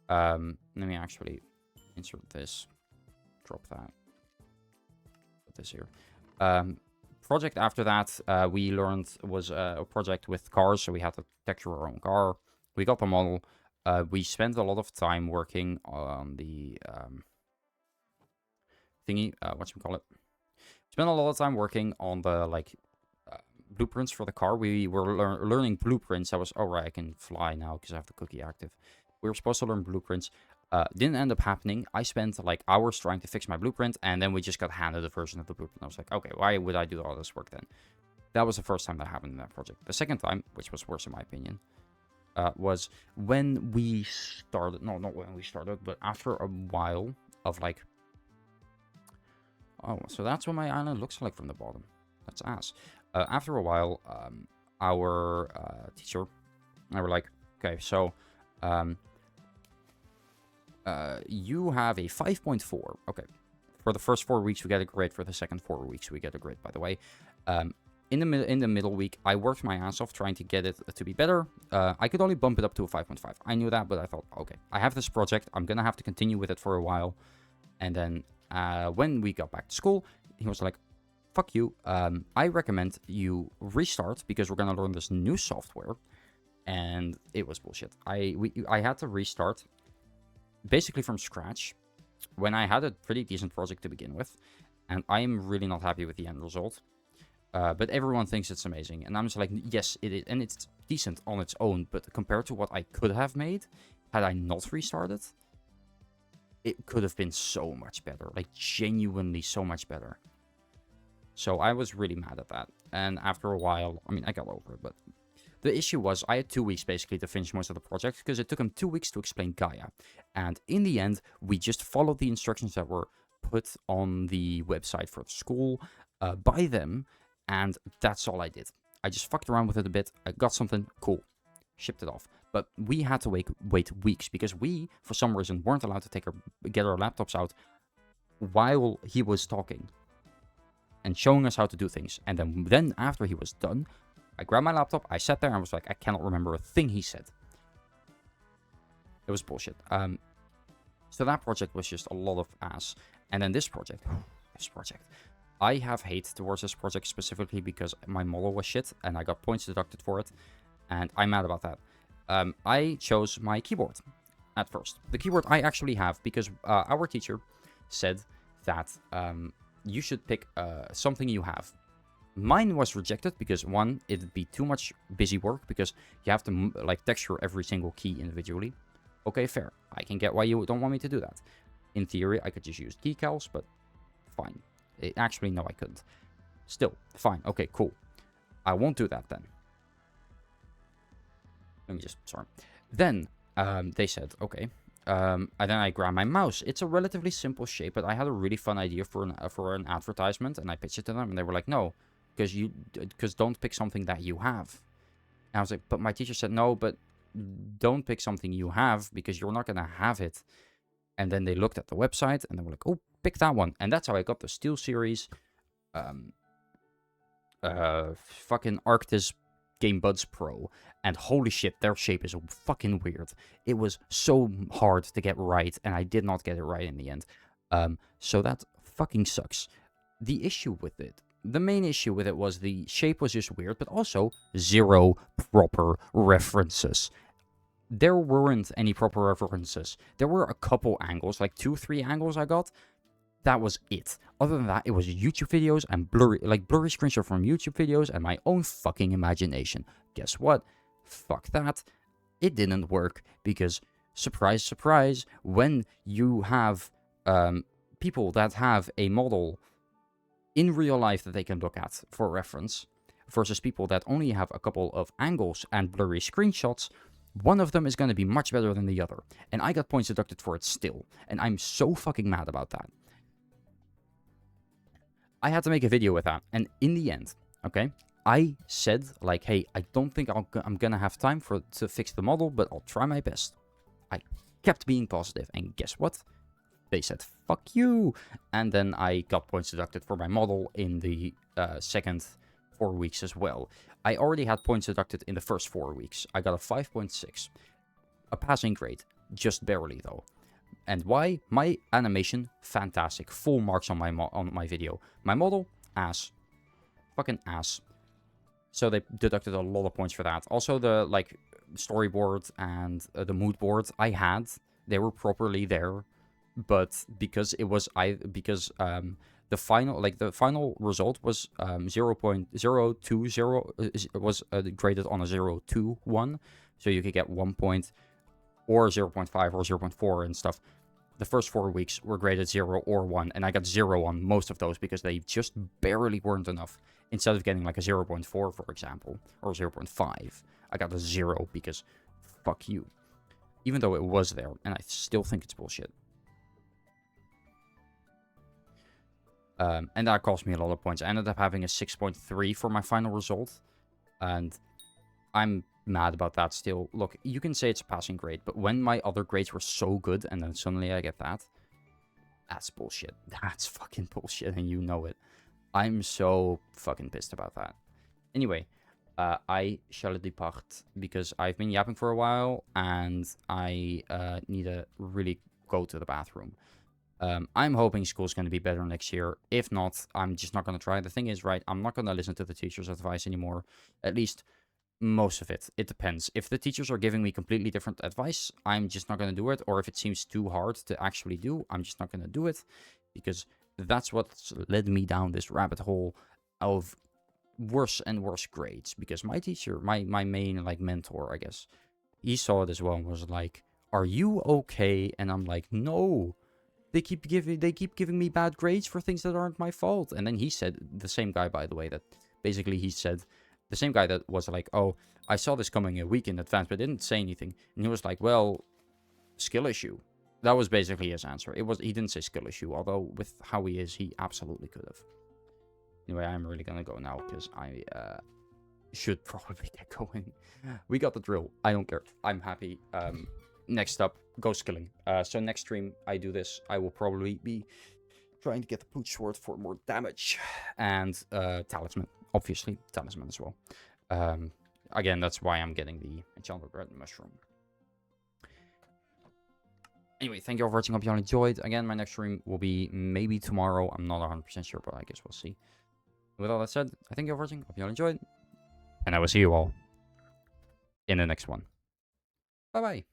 Let me actually insert this. Drop that. Put this here. Project after that, we learned was a project with cars, so we had to texture our own car. We got the model. We spent a lot of time working on the thingy. Whatchamacallit? Spent a lot of time working on the blueprints for the car. We were learning blueprints. I was, oh right, I can fly now because I have the cookie active. We were supposed to learn blueprints. Didn't end up happening. I spent like hours trying to fix my blueprint, and then we just got handed a version of the blueprint. I was like, okay, why would I do all this work then? That was the first time that happened in that project. The second time, which was worse in my opinion, was when we started. No, not when we started, but after a while of like. Oh, so that's what my island looks like from the bottom. That's ass. After a while, our teacher, and we're like, okay, so. You have a 5.4. Okay. For the first 4 weeks, we get a grade. For the second 4 weeks, we get a grade, by the way. In the middle week, I worked my ass off trying to get it to be better. I could only bump it up to a 5.5. I knew that, but I thought, okay, I have this project. I'm going to have to continue with it for a while. And then when we got back to school, he was like, fuck you. I recommend you restart because we're going to learn this new software. And it was bullshit. I had to restart basically from scratch when I had a pretty decent project to begin with, and I'm really not happy with the end result. But everyone thinks it's amazing, and I'm just like, yes, it is, and it's decent on its own, but compared to what I could have made had I not restarted, it could have been so much better, like genuinely so much better. So I was really mad at that, and after a while, I mean, I got over it, but the issue was I had 2 weeks basically to finish most of the project because it took him 2 weeks to explain Gaia. And in the end, we just followed the instructions that were put on the website for the school by them. And that's all I did. I just fucked around with it a bit. I got something cool. Shipped it off. But we had to wait weeks because we, for some reason, weren't allowed to get our laptops out while he was talking and showing us how to do things. And then after he was done, I grabbed my laptop, I sat there, and I was like, I cannot remember a thing he said. It was bullshit. So that project was just a lot of ass. And then this project, I have hate towards this project specifically because my model was shit, and I got points deducted for it, and I'm mad about that. I chose my keyboard at first. The keyboard I actually have because our teacher said that you should pick something you have. Mine was rejected because, one, it'd be too much busy work because you have to, texture every single key individually. Okay, fair. I can get why you don't want me to do that. In theory, I could just use decals, but fine. Actually, no, I couldn't. Still, fine. Okay, cool. I won't do that then. Let me just, sorry. Then, they said, okay. And then I grabbed my mouse. It's a relatively simple shape, but I had a really fun idea for an advertisement, and I pitched it to them, and they were like, no. Because don't pick something that you have. And I was like, but my teacher said, no, but don't pick something you have because you're not going to have it. And then they looked at the website and they were like, oh, pick that one. And that's how I got the Steel Series, fucking Arctis Game Buds Pro. And holy shit, their shape is fucking weird. It was so hard to get right, and I did not get it right in the end. So that fucking sucks. The issue with it, the main issue with it was the shape was just weird, but also zero proper references. There weren't any proper references. There were a couple angles, like 2-3 angles I got. That was it. Other than that, it was YouTube videos and blurry screenshot from YouTube videos and my own fucking imagination. Guess what? Fuck that. It didn't work because, surprise, surprise, when you have people that have a model in real life that they can look at for reference, versus people that only have a couple of angles and blurry screenshots, one of them is going to be much better than the other. And I got points deducted for it still. And I'm so fucking mad about that. I had to make a video with that. And in the end, okay, I said, like, hey, I don't think I'm going to have time to fix the model, but I'll try my best. I kept being positive. And guess what? They said, fuck you. And then I got points deducted for my model in the second 4 weeks as well. I already had points deducted in the first 4 weeks. I got a 5.6. A passing grade. Just barely, though. And why? My animation, fantastic. Full marks on my video. My model, ass. Fucking ass. So they deducted a lot of points for that. Also, the, like, storyboard and the mood board I had, they were properly there. But because it was, the final result was 0.020, was graded on a 0.21. So you could get 1 point or 0.5 or 0.4 and stuff. The first 4 weeks were graded 0 or 1, and I got 0 on most of those because they just barely weren't enough. Instead of getting like a 0.4, for example, or 0.5, I got a 0 because fuck you. Even though it was there, and I still think it's bullshit. And that cost me a lot of points. I ended up having a 6.3 for my final result, and I'm mad about that still. Look, you can say it's a passing grade, but when my other grades were so good and then suddenly I get that, that's bullshit. That's fucking bullshit, and you know it. I'm so fucking pissed about that. Anyway, I shall depart because I've been yapping for a while and I need to really go to the bathroom. I'm hoping school's going to be better next year. If not, I'm just not going to try. The thing is, right, I'm not going to listen to the teacher's advice anymore. At least most of it. It depends. If the teachers are giving me completely different advice, I'm just not going to do it. Or if it seems too hard to actually do, I'm just not going to do it. Because that's what's led me down this rabbit hole of worse and worse grades. Because my teacher, my main, like, mentor, I guess, he saw it as well and was like, are you okay? And I'm like, no. They keep giving me bad grades for things that aren't my fault. And then he said, the same guy, by the way, that basically he said, the same guy that was like, oh, I saw this coming a week in advance, but didn't say anything. And he was like, well, skill issue. That was basically his answer. He didn't say skill issue, although with how he is, he absolutely could have. Anyway, I'm really gonna go now because I should probably get going. We got the drill. I don't care. I'm happy. Next up, go skilling. So next stream I do this, I will probably be trying to get the pooch sword for more damage. And talisman, obviously. Talisman as well. Again, that's why I'm getting the enchanted red mushroom. Anyway, thank you all for watching. Hope you all enjoyed. Again, my next stream will be maybe tomorrow. I'm not 100% sure, but I guess we'll see. With all that said, I thank you all for watching. Hope you all enjoyed. And I will see you all in the next one. Bye-bye.